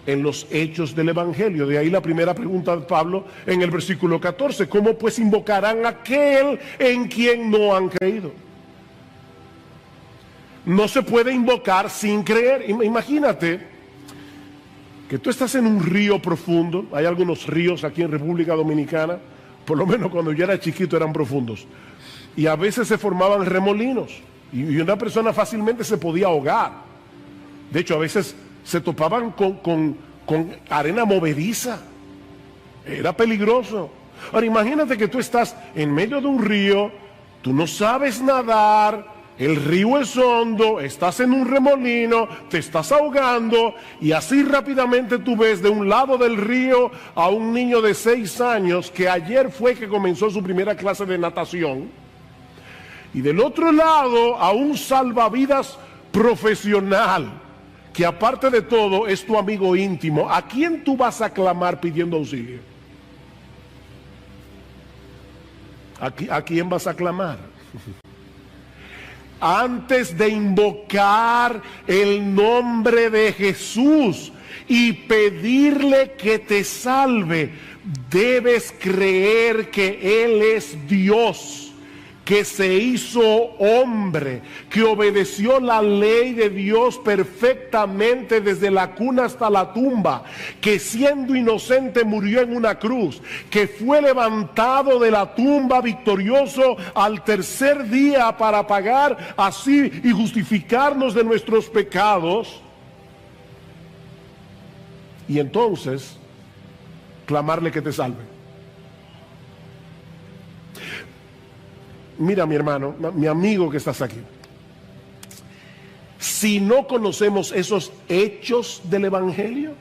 en los hechos del Evangelio. De ahí la primera pregunta de Pablo en el versículo 14. ¿Cómo pues invocarán a aquel en quien no han creído? No se puede invocar sin creer. Imagínate que tú estás en un río profundo. Hay algunos ríos aquí en República Dominicana, por lo menos cuando yo era chiquito eran profundos, y a veces se formaban remolinos y una persona fácilmente se podía ahogar. De hecho, a veces se topaban con arena movediza. Era peligroso. Ahora imagínate que tú estás en medio de un río, tú no sabes nadar, el río es hondo, estás en un remolino, te estás ahogando, y así rápidamente tú ves de un lado del río a un niño de 6 años que ayer fue que comenzó su primera clase de natación, y del otro lado a un salvavidas profesional que aparte de todo es tu amigo íntimo. ¿A quién tú vas a clamar pidiendo auxilio? ¿A quién vas a clamar? Antes de invocar el nombre de Jesús y pedirle que te salve, debes creer que Él es Dios, que se hizo hombre, que obedeció la ley de Dios perfectamente desde la cuna hasta la tumba, que siendo inocente murió en una cruz, que fue levantado de la tumba victorioso al tercer día para pagar así y justificarnos de nuestros pecados, y entonces clamarle que te salve. Mira, mi hermano, mi amigo que estás aquí, si no conocemos esos hechos del Evangelio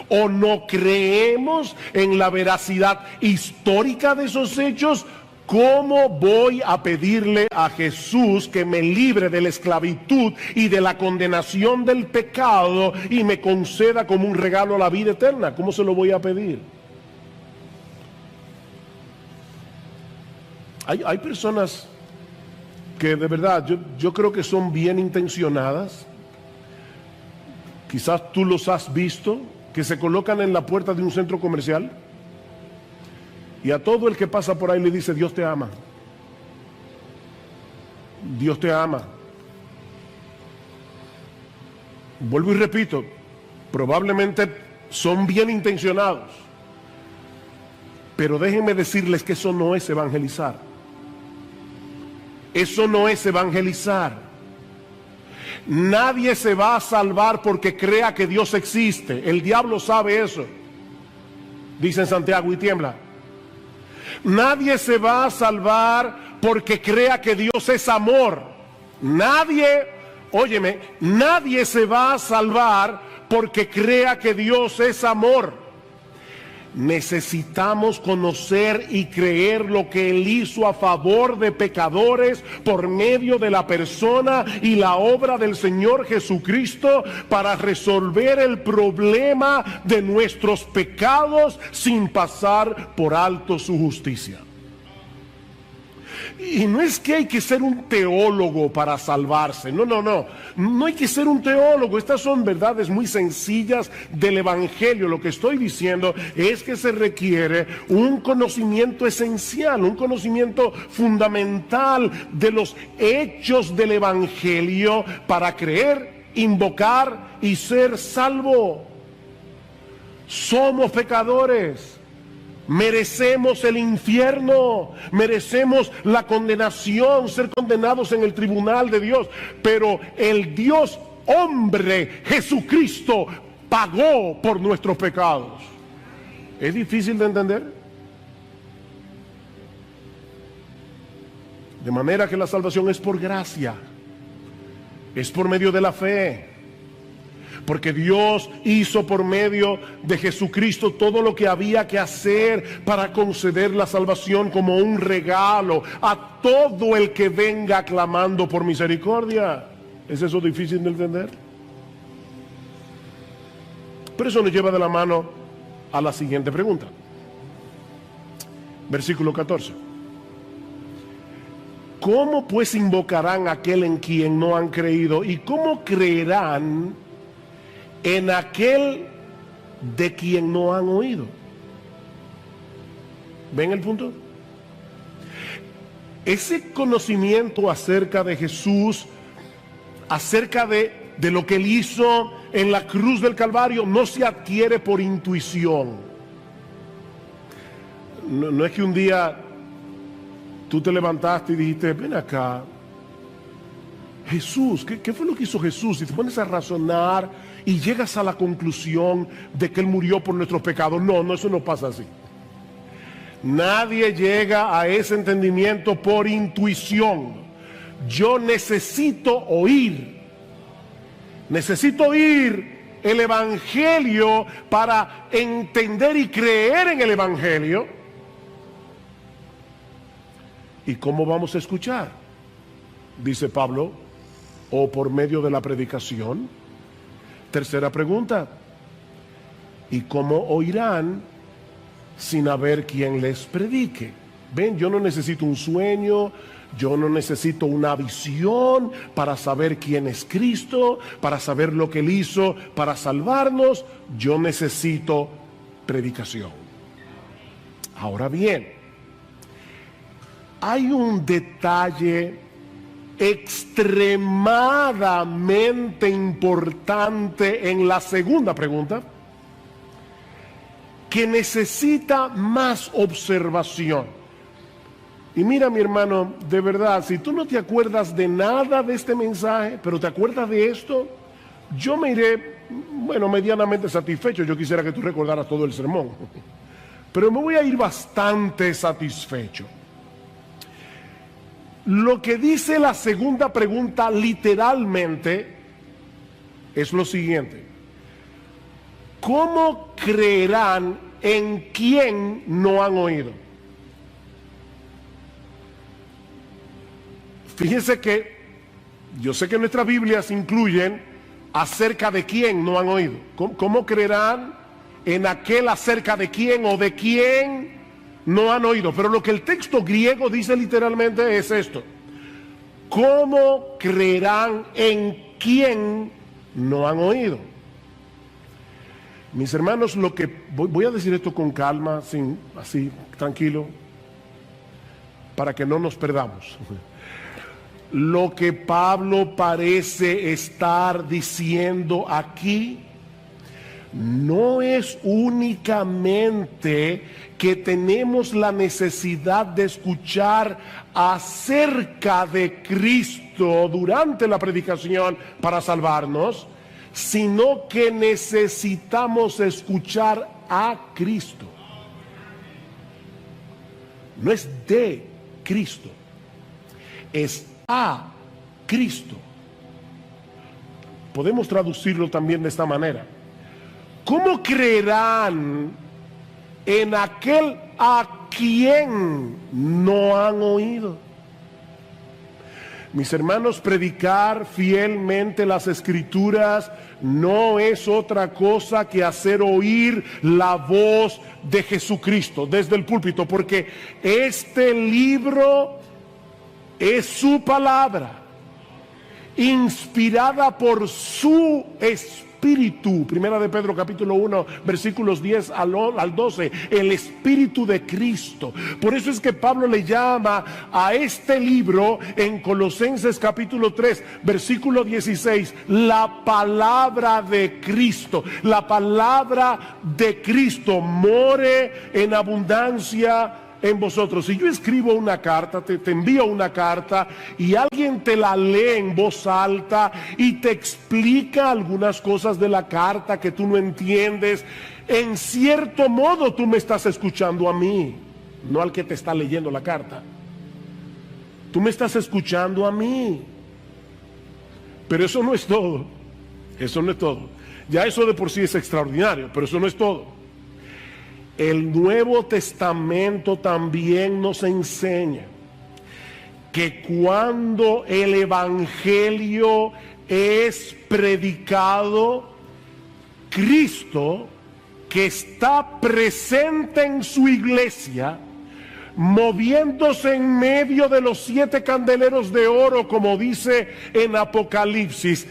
o no creemos en la veracidad histórica de esos hechos, ¿cómo voy a pedirle a Jesús que me libre de la esclavitud y de la condenación del pecado y me conceda como un regalo la vida eterna? ¿Cómo se lo voy a pedir? Hay personas que de verdad yo creo que son bien intencionadas. Quizás tú los has visto, que se colocan en la puerta de un centro comercial y a todo el que pasa por ahí le dice: Dios te ama, Dios te ama. Vuelvo y repito, Probablemente son bien intencionados, pero déjenme decirles que eso no es evangelizar. Eso no es evangelizar. Nadie se va a salvar porque crea que Dios existe. El diablo sabe eso. Dice en Santiago y tiembla. Nadie se va a salvar porque crea que Dios es amor. Nadie, óyeme, nadie se va a salvar porque crea que Dios es amor. Necesitamos conocer y creer lo que Él hizo a favor de pecadores por medio de la persona y la obra del Señor Jesucristo para resolver el problema de nuestros pecados sin pasar por alto su justicia. Y no es que hay que ser un teólogo para salvarse, no hay que ser un teólogo. Estas son verdades muy sencillas del Evangelio. Lo que estoy diciendo es que se requiere un conocimiento esencial, un conocimiento fundamental de los hechos del Evangelio para creer, invocar y ser salvo. Somos pecadores. Merecemos el infierno, merecemos la condenación, ser condenados en el tribunal de Dios. Pero el Dios hombre, Jesucristo, pagó por nuestros pecados. ¿Es difícil de entender? De manera que la salvación es por gracia, es por medio de la fe. Porque Dios hizo por medio de Jesucristo todo lo que había que hacer para conceder la salvación como un regalo a todo el que venga clamando por misericordia. ¿Es eso difícil de entender? Pero eso nos lleva de la mano a la siguiente pregunta. Versículo 14. ¿Cómo pues invocarán a aquel en quien no han creído? ¿Y cómo creerán en aquel de quien no han oído? ¿Ven el punto? Ese conocimiento acerca de Jesús, acerca de lo que Él hizo en la cruz del Calvario, no se adquiere por intuición. No es que un día tú te levantaste y dijiste, ven acá, Jesús, ¿qué fue lo que hizo Jesús? Y te pones a razonar y llegas a la conclusión de que Él murió por nuestros pecados. No, eso no pasa así. Nadie llega a ese entendimiento por intuición. Yo necesito oír el Evangelio para entender y creer en el Evangelio. ¿Y cómo vamos a escuchar? Dice Pablo, o por medio de la predicación. Tercera pregunta, ¿y cómo oirán sin haber quien les predique? Ven, yo no necesito un sueño, yo no necesito una visión para saber quién es Cristo, para saber lo que Él hizo para salvarnos. Yo necesito predicación. Ahora bien, hay un detalle extremadamente importante en la segunda pregunta que necesita más observación. Y mira, mi hermano, de verdad, si tú no te acuerdas de nada de este mensaje, pero te acuerdas de esto, yo me iré, medianamente satisfecho. Yo quisiera que tú recordaras todo el sermón, pero me voy a ir bastante satisfecho. Lo que dice la segunda pregunta literalmente es lo siguiente: ¿cómo creerán en quien no han oído? Fíjense que yo sé que nuestras Biblias incluyen acerca de quién no han oído. ¿Cómo creerán en aquel acerca de quién o de quién no han oído? Pero lo que el texto griego dice literalmente es esto: ¿cómo creerán en quién no han oído? Mis hermanos, lo que voy a decir esto con calma, así tranquilo, para que no nos perdamos. Lo que Pablo parece estar diciendo aquí no es únicamente que tenemos la necesidad de escuchar acerca de Cristo durante la predicación para salvarnos, sino que necesitamos escuchar a Cristo. No es de Cristo, es a Cristo. Podemos traducirlo también de esta manera. ¿Cómo creerán en aquel a quien no han oído? Mis hermanos, predicar fielmente las Escrituras no es otra cosa que hacer oír la voz de Jesucristo desde el púlpito, porque este libro es su palabra, inspirada por su Espíritu. Primera de Pedro capítulo 1 versículos 10 al 12, el Espíritu de Cristo. Por eso es que Pablo le llama a este libro en Colosenses capítulo 3 versículo 16 la palabra de Cristo. La palabra de Cristo more en abundancia en vosotros. Si yo escribo una carta, te envío una carta y alguien te la lee en voz alta y te explica algunas cosas de la carta que tú no entiendes, en cierto modo tú me estás escuchando a mí, no al que te está leyendo la carta. Tú me estás escuchando a mí. Pero eso no es todo. Eso no es todo. Ya eso de por sí es extraordinario, pero eso no es todo. El Nuevo Testamento también nos enseña que cuando el Evangelio es predicado, Cristo, que está presente en su iglesia, moviéndose en medio de los 7 candeleros de oro, como dice en Apocalipsis,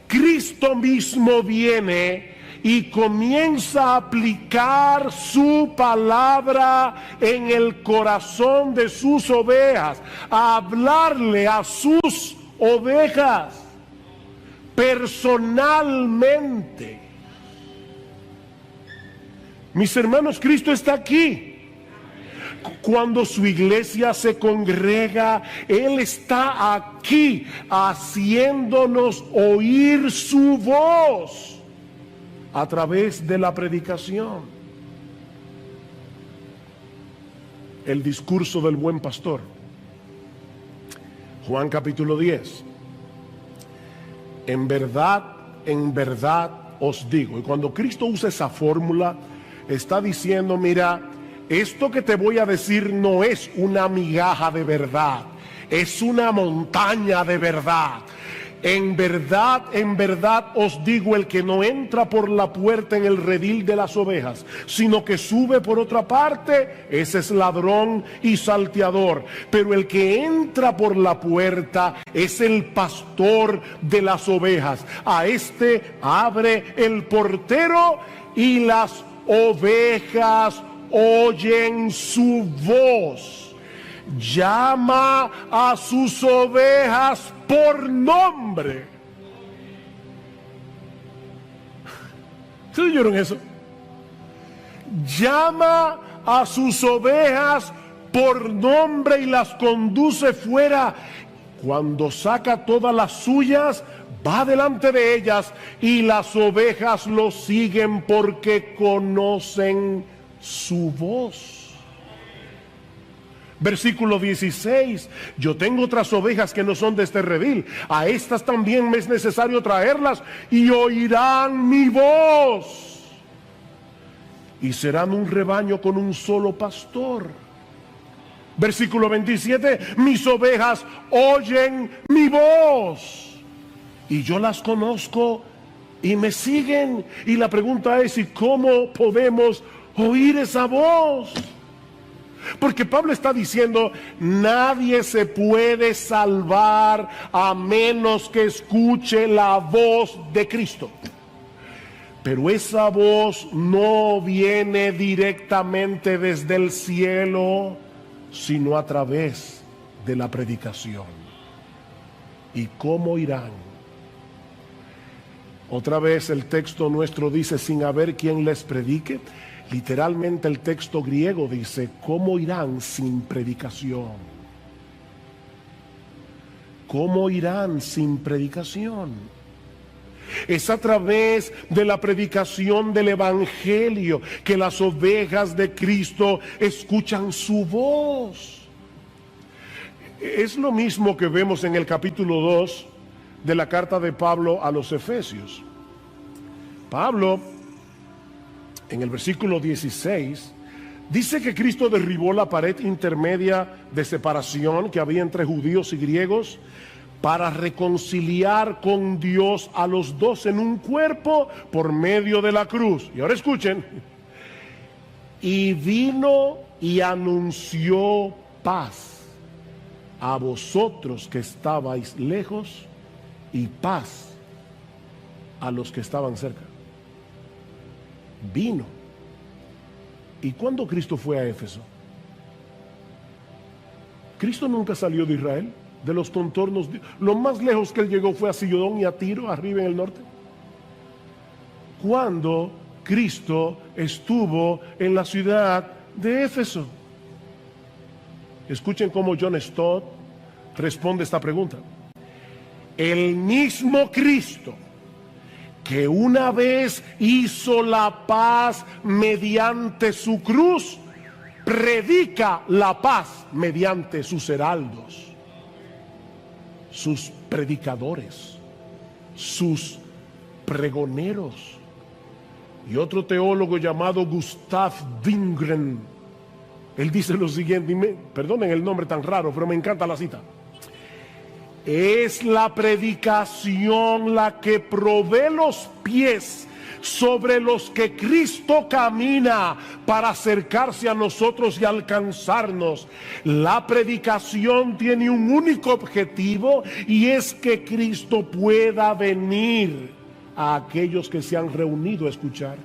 Cristo mismo viene y comienza a aplicar su palabra en el corazón de sus ovejas, a hablarle a sus ovejas personalmente. Mis hermanos, Cristo está aquí. Cuando su iglesia se congrega, Él está aquí haciéndonos oír su voz a través de la predicación. El discurso del buen pastor, Juan capítulo 10. En verdad os digo. Y cuando Cristo usa esa fórmula, está diciendo, mira, esto que te voy a decir no es una migaja de verdad, es una montaña de verdad. En verdad os digo, el que no entra por la puerta en el redil de las ovejas, sino que sube por otra parte, ese es ladrón y salteador. Pero el que entra por la puerta es el pastor de las ovejas. A este abre el portero y las ovejas oyen su voz. Llama a sus ovejas por nombre. ¿Se oyeron eso? Llama a sus ovejas por nombre y las conduce fuera. Cuando saca todas las suyas, va delante de ellas y las ovejas lo siguen porque conocen su voz. Versículo 16, yo tengo otras ovejas que no son de este redil, a estas también me es necesario traerlas y oirán mi voz y serán un rebaño con un solo pastor. Versículo 27, mis ovejas oyen mi voz y yo las conozco y me siguen. Y la pregunta es, ¿y cómo podemos oír esa voz? Porque Pablo está diciendo, nadie se puede salvar a menos que escuche la voz de Cristo. Pero esa voz no viene directamente desde el cielo, sino a través de la predicación. ¿Y cómo irán? Otra vez el texto nuestro dice, sin haber quien les predique. Literalmente el texto griego dice, ¿cómo irán sin predicación? ¿Cómo irán sin predicación? Es a través de la predicación del Evangelio que las ovejas de Cristo escuchan su voz. Es lo mismo que vemos en el capítulo 2 de la carta de Pablo a los Efesios. Pablo, en el versículo 16, dice que Cristo derribó la pared intermedia de separación que había entre judíos y griegos para reconciliar con Dios a los dos en un cuerpo por medio de la cruz. Y ahora escuchen. Y vino y anunció paz a vosotros que estabais lejos y paz a los que estaban cerca. Vino. ¿Y cuándo Cristo fue a Éfeso? Cristo nunca salió de Israel, de los contornos. Lo más lejos que él llegó fue a Sidón y a Tiro, arriba en el norte. ¿Cuándo Cristo estuvo en la ciudad de Éfeso? Escuchen cómo John Stott responde esta pregunta. El mismo Cristo que una vez hizo la paz mediante su cruz, predica la paz mediante sus heraldos, sus predicadores, sus pregoneros. Y otro teólogo llamado Gustav Wingren, él dice lo siguiente, perdonen el nombre tan raro, pero me encanta la cita. Es la predicación la que provee los pies sobre los que Cristo camina para acercarse a nosotros y alcanzarnos. La predicación tiene un único objetivo y es que Cristo pueda venir a aquellos que se han reunido a escuchar.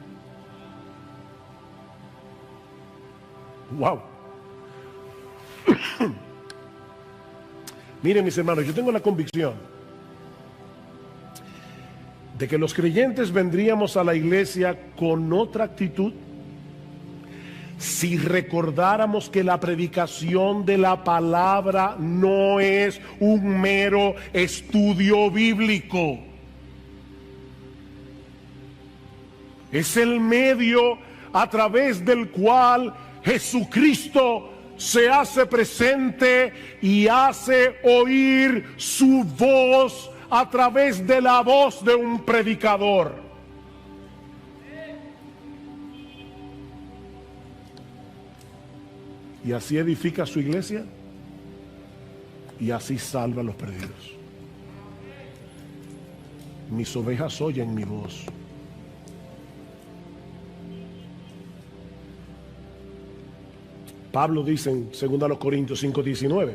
Wow. Miren, mis hermanos, yo tengo la convicción de que los creyentes vendríamos a la iglesia con otra actitud si recordáramos que la predicación de la palabra no es un mero estudio bíblico. Es el medio a través del cual Jesucristo se hace presente y hace oír su voz a través de la voz de un predicador. Y así edifica su iglesia y así salva a los perdidos. Mis ovejas oyen mi voz. Pablo dice en 2 Corintios 5:19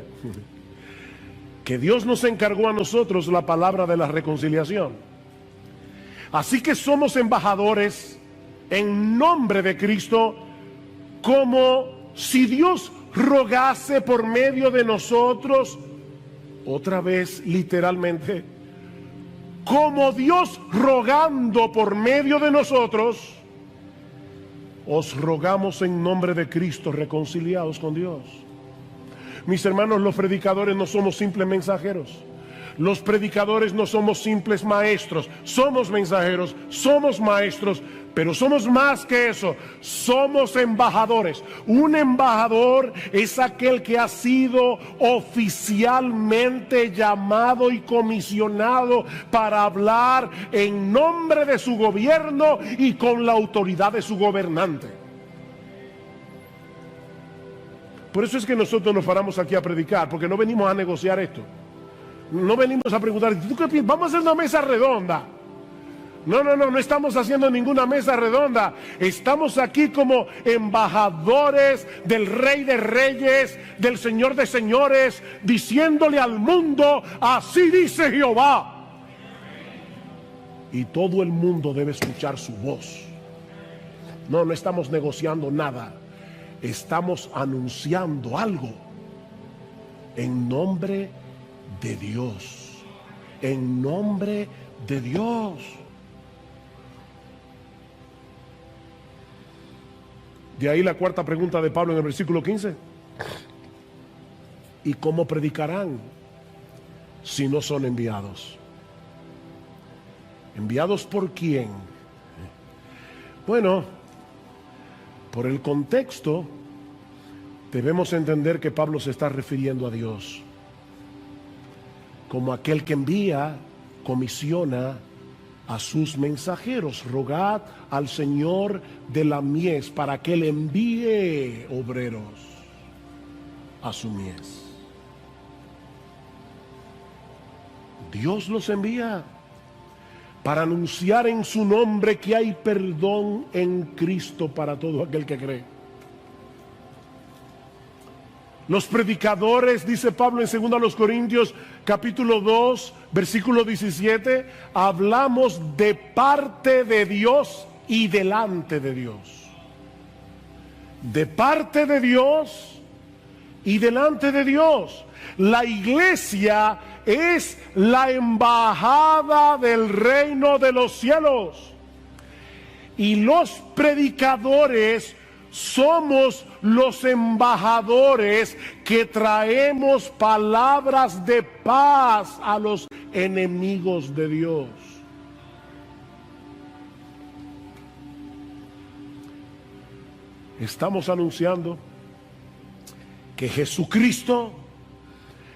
que Dios nos encargó a nosotros la palabra de la reconciliación. Así que somos embajadores en nombre de Cristo, como si Dios rogase por medio de nosotros, otra vez literalmente, como Dios rogando por medio de nosotros. Os rogamos en nombre de Cristo, reconciliados con Dios. Mis hermanos, los predicadores no somos simples mensajeros. Los predicadores no somos simples maestros. Somos mensajeros, somos maestros, pero somos más que eso. Somos embajadores. Un embajador es aquel que ha sido oficialmente llamado y comisionado para hablar en nombre de su gobierno y con la autoridad de su gobernante. Por eso es que nosotros nos paramos aquí a predicar, porque no venimos a negociar esto. No venimos a preguntar, ¿tú qué piensas? Vamos a hacer una mesa redonda. No estamos haciendo ninguna mesa redonda. Estamos aquí como embajadores del Rey de Reyes, del Señor de Señores, diciéndole al mundo, así dice Jehová. Y todo el mundo debe escuchar su voz. No estamos negociando nada. Estamos anunciando algo en nombre de Dios. En nombre de Dios. De ahí la cuarta pregunta de Pablo en el versículo 15. ¿Y cómo predicarán si no son enviados? ¿Enviados por quién? Bueno, por el contexto debemos entender que Pablo se está refiriendo a Dios como aquel que envía, comisiona a sus mensajeros. Rogad al Señor de la mies para que Él envíe obreros a su mies. Dios los envía para anunciar en su nombre que hay perdón en Cristo para todo aquel que cree. Los predicadores, dice Pablo en 2 Corintios capítulo 2, versículo 17, hablamos de parte de Dios y delante de Dios. De parte de Dios y delante de Dios. La iglesia es la embajada del reino de los cielos. Y los predicadores somos los embajadores que traemos palabras de paz a los enemigos de Dios. Estamos anunciando que Jesucristo,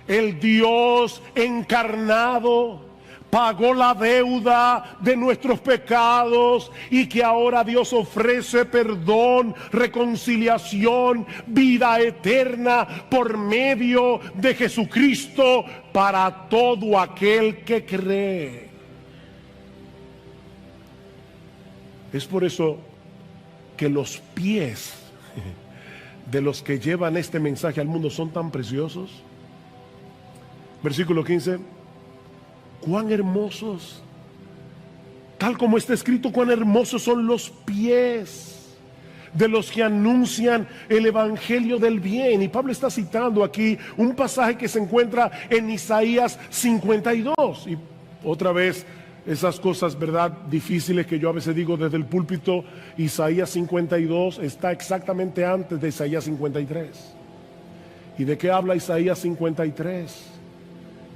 el Dios encarnado, pagó la deuda de nuestros pecados y que ahora Dios ofrece perdón, reconciliación, vida eterna por medio de Jesucristo para todo aquel que cree. Es por eso que los pies de los que llevan este mensaje al mundo son tan preciosos. Versículo 15. Cuán hermosos, tal como está escrito, cuán hermosos son los pies de los que anuncian el evangelio del bien. Y Pablo está citando aquí un pasaje que se encuentra en Isaías 52. Y otra vez, esas cosas, ¿verdad?, difíciles que yo a veces digo desde el púlpito. Isaías 52 está exactamente antes de Isaías 53. ¿Y de qué habla Isaías 53?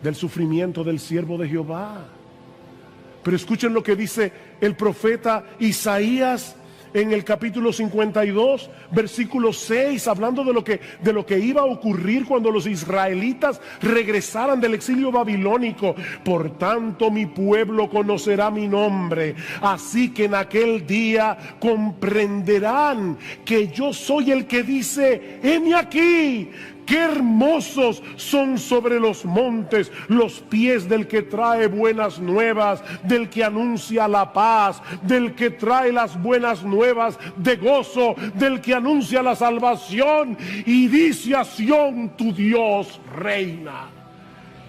Del sufrimiento del siervo de Jehová. Pero escuchen lo que dice el profeta Isaías en el capítulo 52, versículo 6, hablando de lo que iba a ocurrir cuando los israelitas regresaran del exilio babilónico. Por tanto, mi pueblo conocerá mi nombre, así que en aquel día comprenderán que yo soy el que dice: heme aquí. Qué hermosos son sobre los montes los pies del que trae buenas nuevas, del que anuncia la paz, del que trae las buenas nuevas de gozo, del que anuncia la salvación y dice a Sión: tu Dios reina.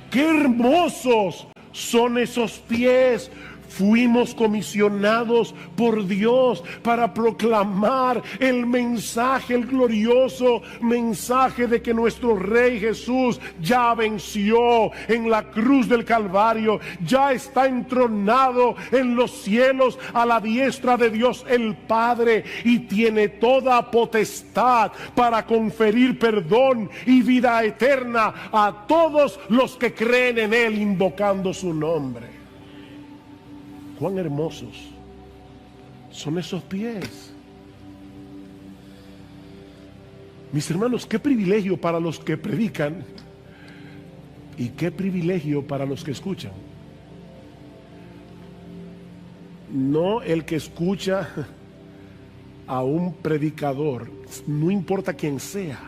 Qué hermosos son esos pies. Fuimos comisionados por Dios para proclamar el mensaje, el glorioso mensaje de que nuestro Rey Jesús ya venció en la cruz del Calvario, ya está entronado en los cielos a la diestra de Dios el Padre y tiene toda potestad para conferir perdón y vida eterna a todos los que creen en Él invocando su nombre. Cuán hermosos son esos pies. Mis hermanos, qué privilegio para los que predican y qué privilegio para los que escuchan. No el que escucha a un predicador, no importa quién sea,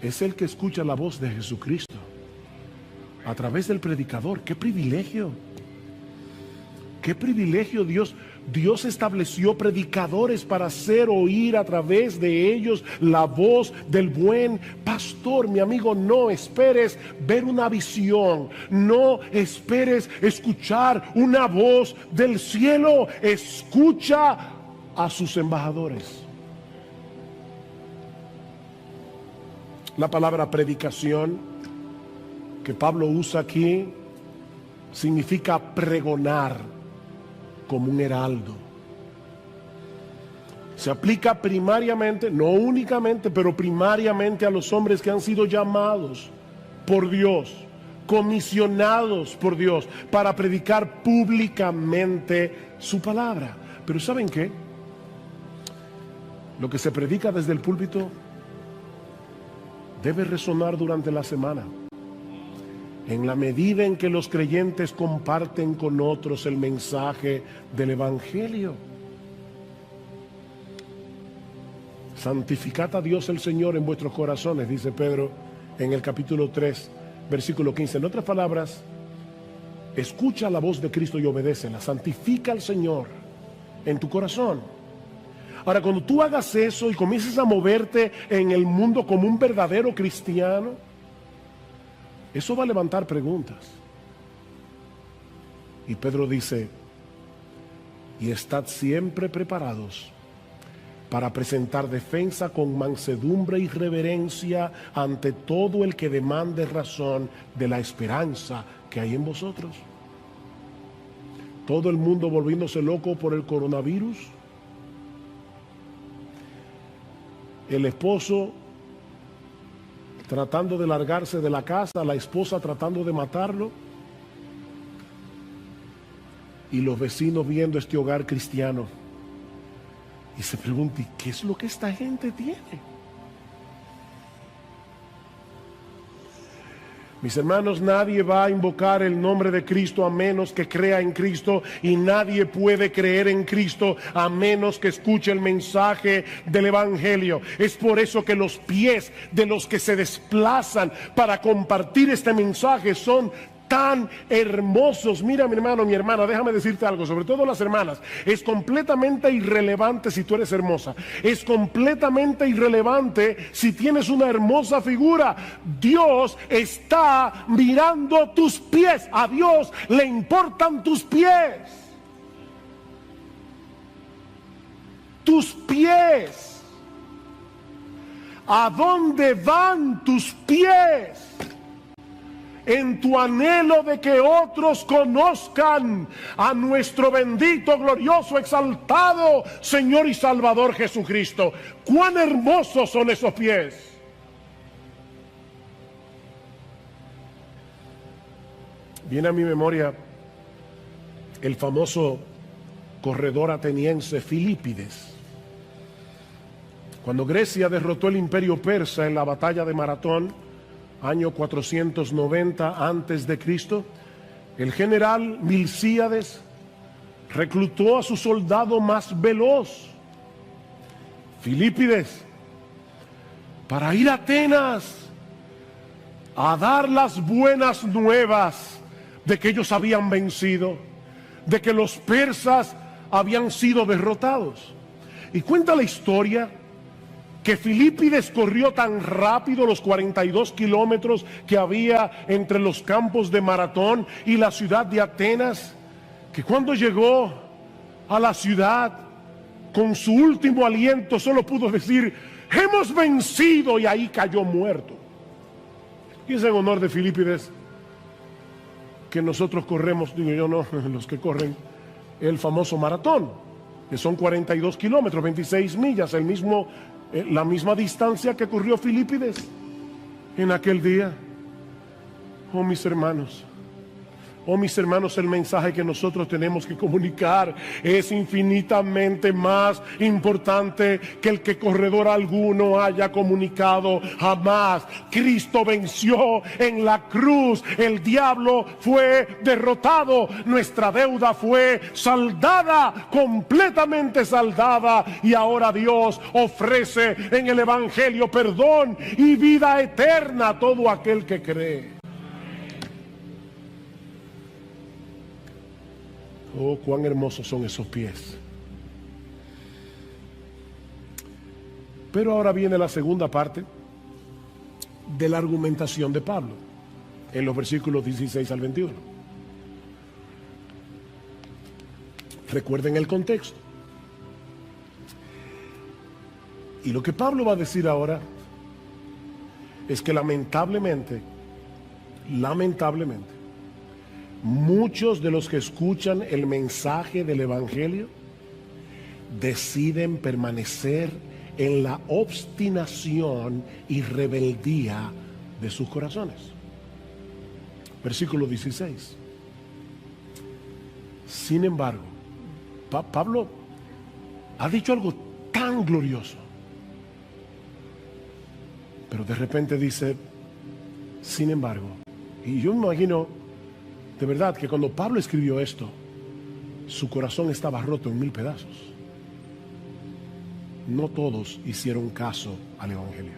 es el que escucha la voz de Jesucristo a través del predicador. ¡Qué privilegio! ¡Qué privilegio! Dios estableció predicadores para hacer oír a través de ellos la voz del buen pastor. Mi amigo, no esperes ver una visión, no esperes escuchar una voz del cielo. Escucha a sus embajadores. La palabra predicación que Pablo usa aquí significa pregonar como un heraldo. Se aplica primariamente, no únicamente, pero primariamente a los hombres que han sido llamados por Dios, comisionados por Dios para predicar públicamente su palabra. Pero ¿saben qué? Lo que se predica desde el púlpito debe resonar durante la semana. En la medida en que los creyentes comparten con otros el mensaje del Evangelio. Santificad a Dios el Señor en vuestros corazones, dice Pedro en el capítulo 3, versículo 15. En otras palabras, escucha la voz de Cristo y obedécela. Santifica al Señor en tu corazón. Ahora, cuando tú hagas eso y comiences a moverte en el mundo como un verdadero cristiano, eso va a levantar preguntas. Y Pedro dice, y estad siempre preparados para presentar defensa con mansedumbre y reverencia ante todo el que demande razón de la esperanza que hay en vosotros. Todo el mundo volviéndose loco por el coronavirus. El esposo tratando de largarse de la casa, la esposa tratando de matarlo, y los vecinos viendo este hogar cristiano y se preguntan, ¿y qué es lo que esta gente tiene? Mis hermanos, nadie va a invocar el nombre de Cristo a menos que crea en Cristo, y nadie puede creer en Cristo a menos que escuche el mensaje del Evangelio. Es por eso que los pies de los que se desplazan para compartir este mensaje son tan hermosos. Mira, mi hermano, mi hermana, déjame decirte algo, sobre todo las hermanas. Es completamente irrelevante si tú eres hermosa. Es completamente irrelevante si tienes una hermosa figura. Dios está mirando tus pies. A Dios le importan tus pies. Tus pies. ¿A dónde van tus pies? En tu anhelo de que otros conozcan a nuestro bendito, glorioso, exaltado Señor y Salvador Jesucristo. ¡Cuán hermosos son esos pies! Viene a mi memoria el famoso corredor ateniense Filípides. Cuando Grecia derrotó el imperio persa en la batalla de Maratón, año 490 antes de Cristo, el general Milcíades reclutó a su soldado más veloz, Filípides, para ir a Atenas a dar las buenas nuevas de que ellos habían vencido, de que los persas habían sido derrotados. Y cuenta la historia que Filípides corrió tan rápido los 42 kilómetros que había entre los campos de Maratón y la ciudad de Atenas, que cuando llegó a la ciudad, con su último aliento solo pudo decir, hemos vencido, y ahí cayó muerto. Y es en honor de Filípides que nosotros corremos, digo yo no, los que corren el famoso maratón, que son 42 kilómetros, 26 millas, la misma distancia que corrió Filípides en aquel día. Oh mis hermanos, el mensaje que nosotros tenemos que comunicar es infinitamente más importante que el que corredor alguno haya comunicado jamás. Cristo venció en la cruz, el diablo fue derrotado, nuestra deuda fue saldada, completamente saldada, y ahora Dios ofrece en el Evangelio perdón y vida eterna a todo aquel que cree. Oh, cuán hermosos son esos pies. Pero ahora viene la segunda parte de la argumentación de Pablo, en los versículos 16 al 21. Recuerden el contexto. Y lo que Pablo va a decir ahora es que lamentablemente, muchos de los que escuchan el mensaje del Evangelio deciden permanecer en la obstinación y rebeldía de sus corazones. Versículo 16. Sin embargo, Pablo ha dicho algo tan glorioso, pero de repente dice, sin embargo, y yo me imagino de verdad que cuando Pablo escribió esto, su corazón estaba roto en 1000 pedazos. No todos hicieron caso al Evangelio.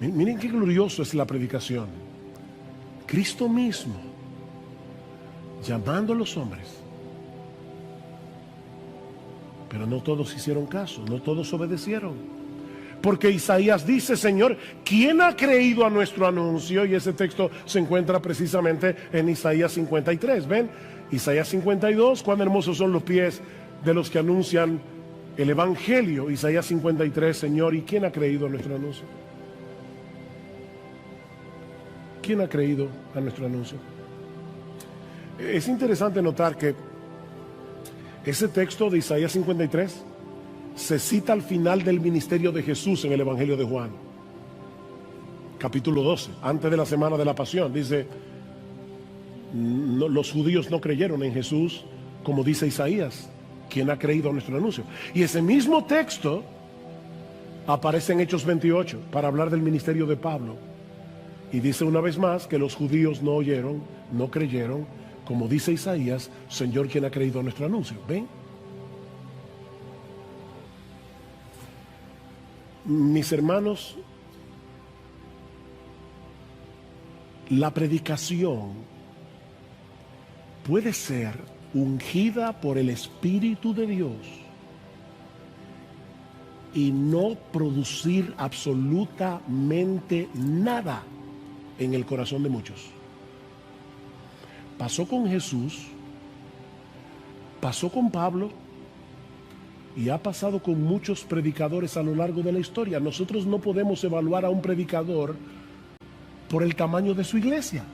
Miren qué glorioso es la predicación. Cristo mismo llamando a los hombres, pero no todos hicieron caso, no todos obedecieron. Porque Isaías dice, Señor, ¿quién ha creído a nuestro anuncio? Y ese texto se encuentra precisamente en Isaías 53. ¿Ven? Isaías 52, cuán hermosos son los pies de los que anuncian el Evangelio. Isaías 53, Señor, ¿y quién ha creído a nuestro anuncio? ¿Quién ha creído a nuestro anuncio? Es interesante notar que ese texto de Isaías 53 se cita al final del ministerio de Jesús en el Evangelio de Juan, capítulo 12, antes de la semana de la pasión. Dice, los judíos no creyeron en Jesús, como dice Isaías, ¿quién ha creído a nuestro anuncio? Y ese mismo texto aparece en Hechos 28 para hablar del ministerio de Pablo, y dice una vez más que los judíos no oyeron, no creyeron, como dice Isaías, Señor, ¿quién ha creído a nuestro anuncio? ¿Ven? Mis hermanos, la predicación puede ser ungida por el Espíritu de Dios y no producir absolutamente nada en el corazón de muchos. Pasó con Jesús, pasó con Pablo y ha pasado con muchos predicadores a lo largo de la historia. Nosotros no podemos evaluar a un predicador por el tamaño de su iglesia.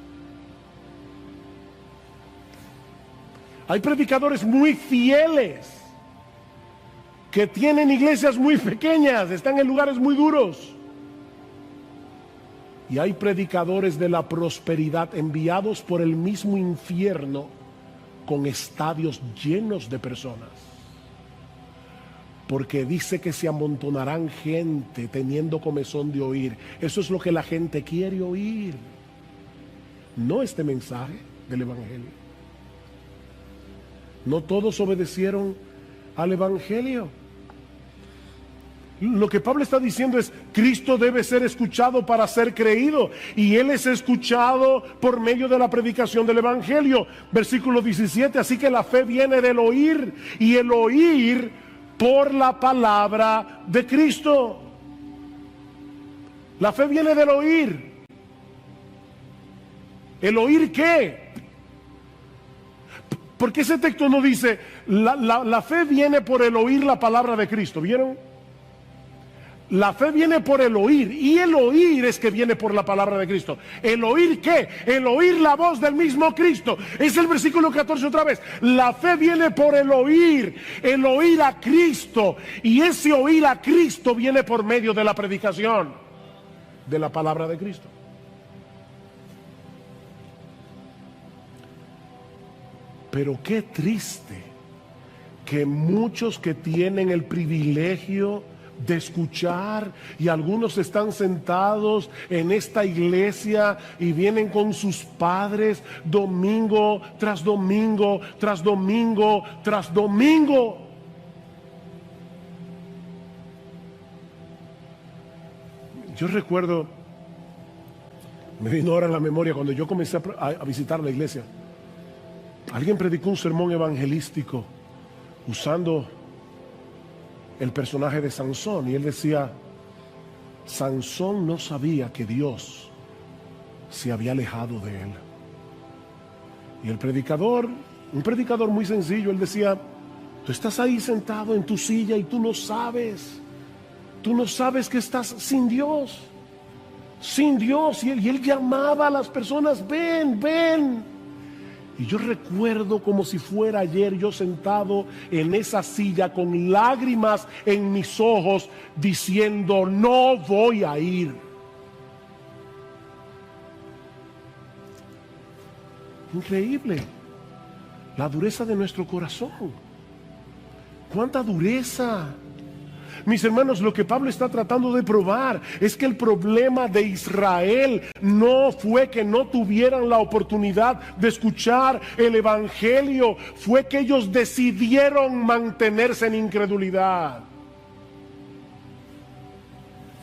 Hay predicadores muy fieles que tienen iglesias muy pequeñas, están en lugares muy duros. Y hay predicadores de la prosperidad enviados por el mismo infierno con estadios llenos de personas. Porque dice que se amontonarán gente teniendo comezón de oír. Eso es lo que la gente quiere oír, no este mensaje del Evangelio. No todos obedecieron al Evangelio. Lo que Pablo está diciendo es, Cristo debe ser escuchado para ser creído, y Él es escuchado por medio de la predicación del Evangelio. Versículo 17, así que la fe viene del oír, y el oír por la palabra de Cristo. La fe viene del oír. ¿El oír qué? Porque ese texto no dice, la fe viene por el oír la palabra de Cristo. ¿Vieron? La fe viene por el oír, y el oír es que viene por la palabra de Cristo. ¿El oír qué? El oír la voz del mismo Cristo. Es el versículo 14 otra vez. La fe viene por el oír a Cristo, y ese oír a Cristo viene por medio de la predicación de la palabra de Cristo. Pero qué triste que muchos que tienen el privilegio de escuchar, y algunos están sentados en esta iglesia y vienen con sus padres domingo tras domingo, tras domingo, tras domingo. Yo recuerdo, me vino ahora a la memoria cuando yo comencé a visitar la iglesia. Alguien predicó un sermón evangelístico usando el personaje de Sansón, y él decía, Sansón no sabía que Dios se había alejado de él. Y el predicador, un predicador muy sencillo, él decía, tú estás ahí sentado en tu silla y tú no sabes que estás sin Dios, y él llamaba a las personas, ven, ven. Y yo recuerdo como si fuera ayer, yo sentado en esa silla con lágrimas en mis ojos, diciendo: no voy a ir. Increíble la dureza de nuestro corazón. ¡Cuánta dureza! Mis hermanos, lo que Pablo está tratando de probar es que el problema de Israel no fue que no tuvieran la oportunidad de escuchar el evangelio, fue que ellos decidieron mantenerse en incredulidad.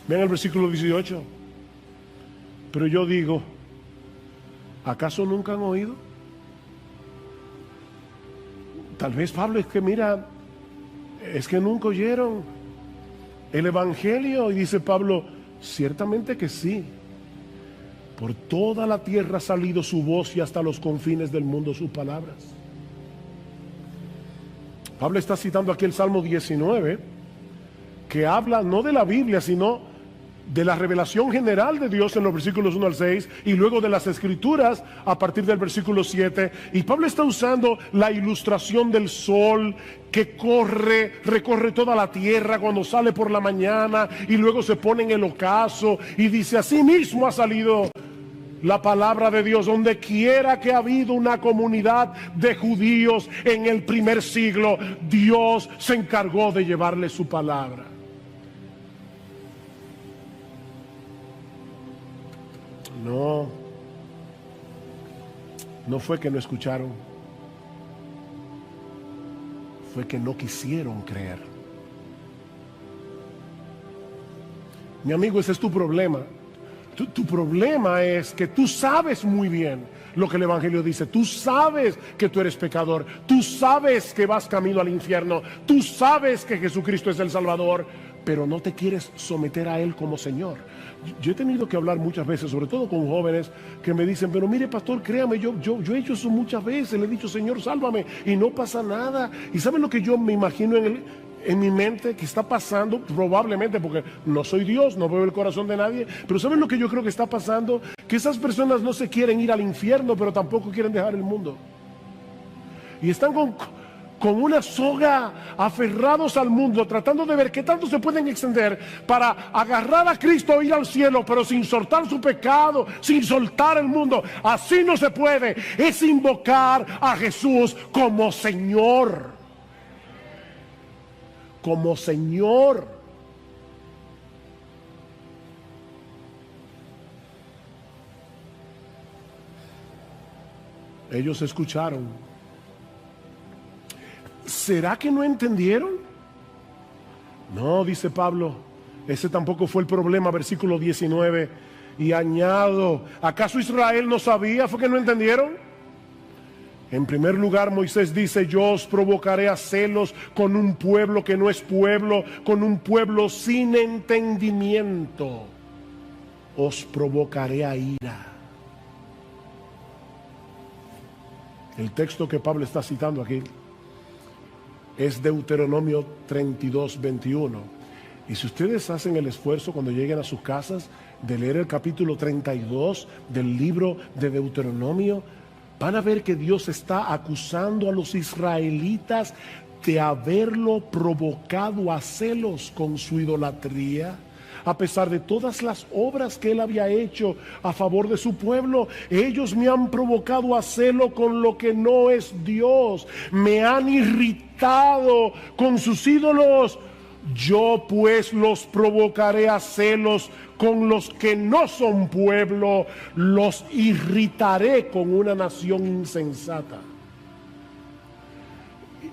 Vean el versículo 18. Pero yo digo, ¿acaso nunca han oído? Tal vez Pablo es que mira, es que nunca oyeron el evangelio. Y dice Pablo, ciertamente que sí. Por toda la tierra ha salido su voz y hasta los confines del mundo sus palabras. Pablo está citando aquí el Salmo 19, que habla no de la Biblia, sino de la revelación general de Dios en los versículos 1 al 6 y luego de las escrituras a partir del versículo 7. Y Pablo está usando la ilustración del sol que recorre toda la tierra cuando sale por la mañana y luego se pone en el ocaso, y dice: así mismo ha salido la palabra de Dios donde quiera que ha habido una comunidad de judíos en el primer siglo. Dios se encargó de llevarle su palabra. No fue que no escucharon, fue que no quisieron creer. Mi amigo, ese es tu problema. Tu problema es que tú sabes muy bien lo que el evangelio dice. Tú sabes que tú eres pecador. Tú sabes que vas camino al infierno. Tú sabes que Jesucristo es el Salvador, pero no te quieres someter a Él como Señor. Yo he tenido que hablar muchas veces, sobre todo con jóvenes que me dicen: pero mire, pastor, créame, yo he hecho eso muchas veces. Le he dicho: Señor, sálvame, y no pasa nada. ¿Y saben lo que yo me imagino en mi mente que está pasando? Probablemente, porque no soy Dios, no veo el corazón de nadie, pero ¿saben lo que yo creo que está pasando? Que esas personas no se quieren ir al infierno, pero tampoco quieren dejar el mundo. Y están con una soga aferrados al mundo, tratando de ver qué tanto se pueden extender para agarrar a Cristo e ir al cielo, pero sin soltar su pecado, sin soltar el mundo. Así no se puede. Es invocar a Jesús como Señor. Como Señor. Ellos escucharon. ¿Será que no entendieron? No, dice Pablo, ese tampoco fue el problema. Versículo 19, y añado: ¿acaso Israel no sabía? ¿Fue que no entendieron? En primer lugar, Moisés dice: yo os provocaré a celos con un pueblo que no es pueblo, con un pueblo sin entendimiento. Os provocaré a ira. El texto que Pablo está citando aquí es Deuteronomio 32, 21. Y si ustedes hacen el esfuerzo cuando lleguen a sus casas de leer el capítulo 32 del libro de Deuteronomio, van a ver que Dios está acusando a los israelitas de haberlo provocado a celos con su idolatría. A pesar de todas las obras que él había hecho a favor de su pueblo, ellos me han provocado a celo con lo que no es Dios. Me han irritado con sus ídolos. Yo pues los provocaré a celos con los que no son pueblo. Los irritaré con una nación insensata.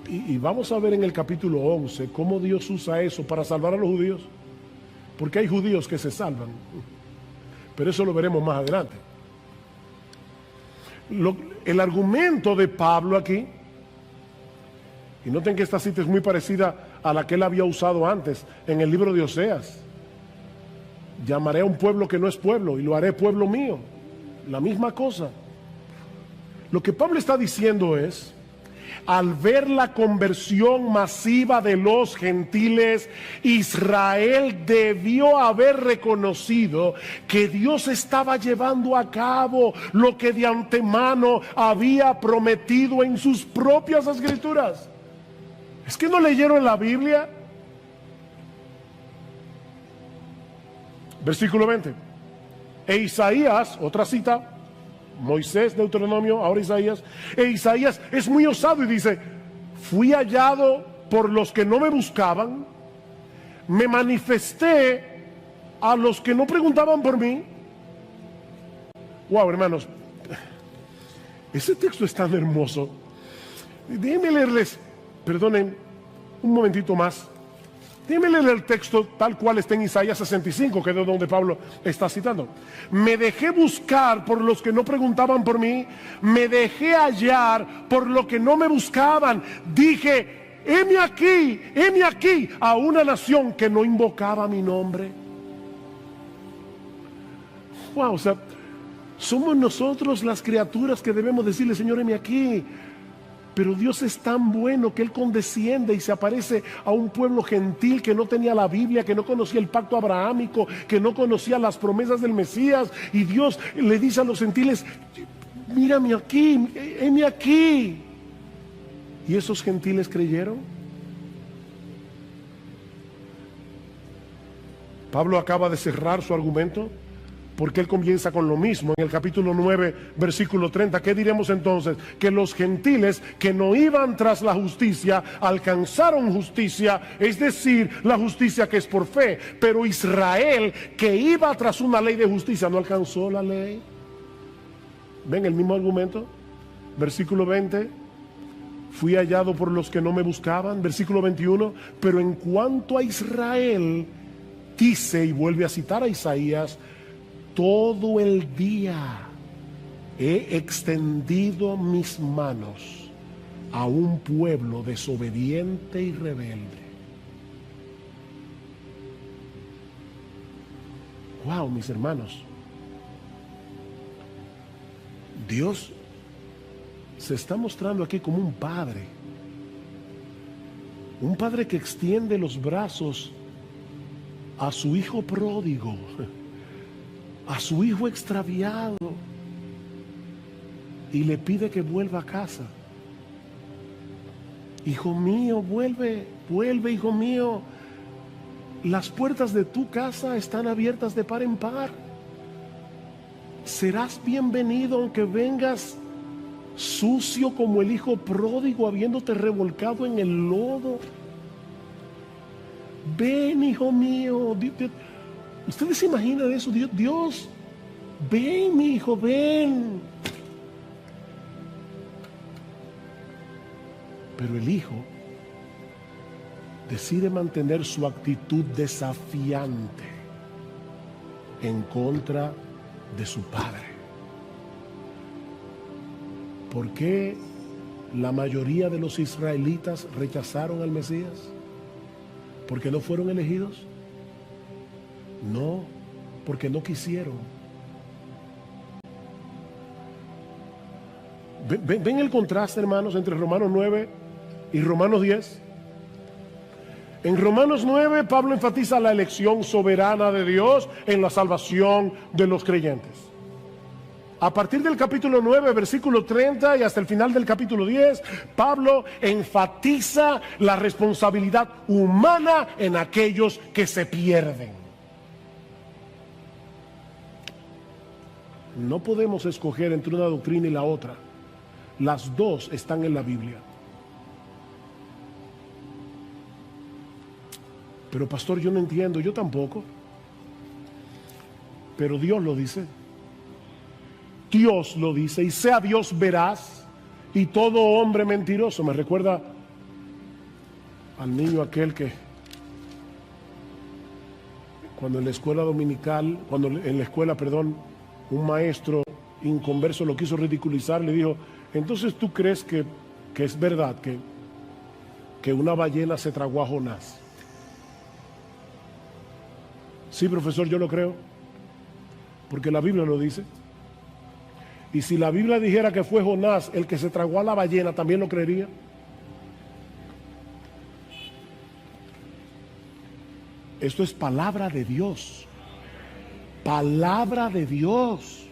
Y vamos a ver en el capítulo 11 cómo Dios usa eso para salvar a los judíos. Porque hay judíos que se salvan, pero eso lo veremos más adelante. El argumento de Pablo aquí, y noten que esta cita es muy parecida a la que él había usado antes en el libro de Oseas: llamaré a un pueblo que no es pueblo y lo haré pueblo mío. La misma cosa. Lo que Pablo está diciendo es al ver la conversión masiva de los gentiles, Israel debió haber reconocido que Dios estaba llevando a cabo lo que de antemano había prometido en sus propias escrituras. ¿Es que no leyeron la Biblia? Versículo 20. E Isaías, otra cita, Moisés, Deuteronomio, ahora Isaías. E Isaías es muy osado y dice: fui hallado por los que no me buscaban, me manifesté a los que no preguntaban por mí. Wow, hermanos, ese texto es tan hermoso. Déjenme leerles, perdonen un momentito más. Déjenme leer el texto tal cual está en Isaías 65, que es de donde Pablo está citando. Me dejé buscar por los que no preguntaban por mí, me dejé hallar por los que no me buscaban. Dije: heme aquí a una nación que no invocaba mi nombre. Wow, o sea, somos nosotros las criaturas que debemos decirle: Señor, heme aquí. Pero Dios es tan bueno que Él condesciende y se aparece a un pueblo gentil que no tenía la Biblia, que no conocía el pacto abrahámico, que no conocía las promesas del Mesías. Y Dios le dice a los gentiles: mírame aquí, heme aquí. ¿Y esos gentiles creyeron? Pablo acaba de cerrar su argumento, porque él comienza con lo mismo en el capítulo 9, versículo 30. ¿Qué diremos entonces? Que los gentiles que no iban tras la justicia alcanzaron justicia, es decir, la justicia que es por fe. Pero Israel, que iba tras una ley de justicia, no alcanzó la ley. ¿Ven el mismo argumento? Versículo 20: fui hallado por los que no me buscaban. Versículo 21: pero en cuanto a Israel, dice, y vuelve a citar a Isaías: todo el día he extendido mis manos a un pueblo desobediente y rebelde. Wow, mis hermanos, Dios se está mostrando aquí como un padre que extiende los brazos a su hijo pródigo, a su hijo extraviado, y le pide que vuelva a casa. Hijo mío, vuelve, hijo mío. Las puertas de tu casa están abiertas de par en par. Serás bienvenido aunque vengas sucio como el hijo pródigo, habiéndote revolcado en el lodo. Ven, hijo mío. ¿Ustedes se imaginan eso? Dios, ven, mi hijo, ven. Pero el hijo decide mantener su actitud desafiante en contra de su padre. ¿Por qué la mayoría de los israelitas rechazaron al Mesías? ¿Porque no fueron elegidos? No, porque no quisieron. ¿Ven el contraste, hermanos, entre Romanos 9 y Romanos 10? En Romanos 9, Pablo enfatiza la elección soberana de Dios en la salvación de los creyentes. A partir del capítulo 9, versículo 30 y hasta el final del capítulo 10, Pablo enfatiza la responsabilidad humana en aquellos que se pierden. No podemos escoger entre una doctrina y la otra. Las dos están en la Biblia. Pero pastor, yo no entiendo, yo tampoco. Pero Dios lo dice. Dios lo dice, y sea Dios veraz y todo hombre mentiroso. Me recuerda al niño aquel que cuando en la escuela dominical, un maestro inconverso lo quiso ridiculizar, le dijo: entonces tú crees que es verdad que una ballena se tragó a Jonás. Sí, profesor, yo lo creo, porque la Biblia lo dice. Y si la Biblia dijera que fue Jonás el que se tragó a la ballena, ¿también lo creería? Esto es palabra de Dios. Palabra de Dios.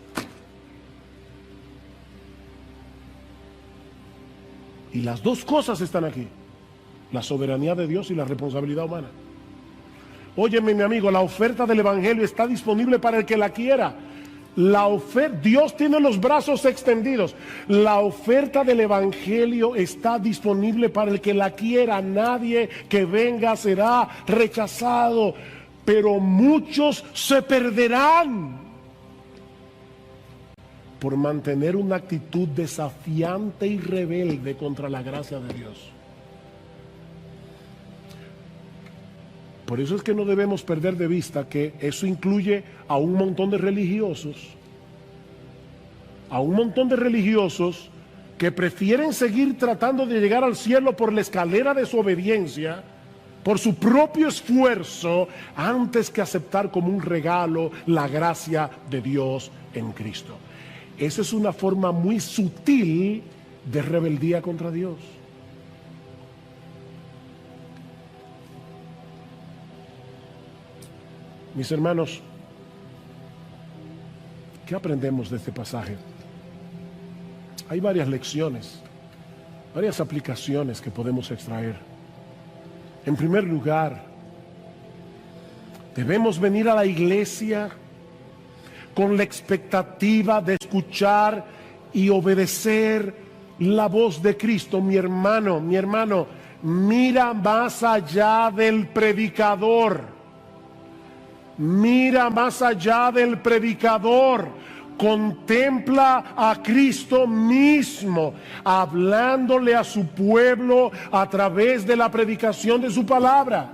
Y las dos cosas están aquí: la soberanía de Dios y la responsabilidad humana. Óyeme, mi amigo, la oferta del Evangelio está disponible para el que la quiera. Dios tiene los brazos extendidos. La oferta del Evangelio está disponible para el que la quiera. Nadie que venga será rechazado, pero muchos se perderán por mantener una actitud desafiante y rebelde contra la gracia de Dios. Por eso es que no debemos perder de vista que eso incluye a un montón de religiosos, que prefieren seguir tratando de llegar al cielo por la escalera de su obediencia, por su propio esfuerzo, antes que aceptar como un regalo la gracia de Dios en Cristo. Esa es una forma muy sutil de rebeldía contra Dios. Mis hermanos, ¿qué aprendemos de este pasaje? Hay varias lecciones, varias aplicaciones que podemos extraer. En primer lugar, debemos venir a la iglesia con la expectativa de escuchar y obedecer la voz de Cristo. Mi hermano, mira más allá del predicador. Mira más allá del predicador. Contempla a Cristo mismo hablándole a su pueblo a través de la predicación de su palabra.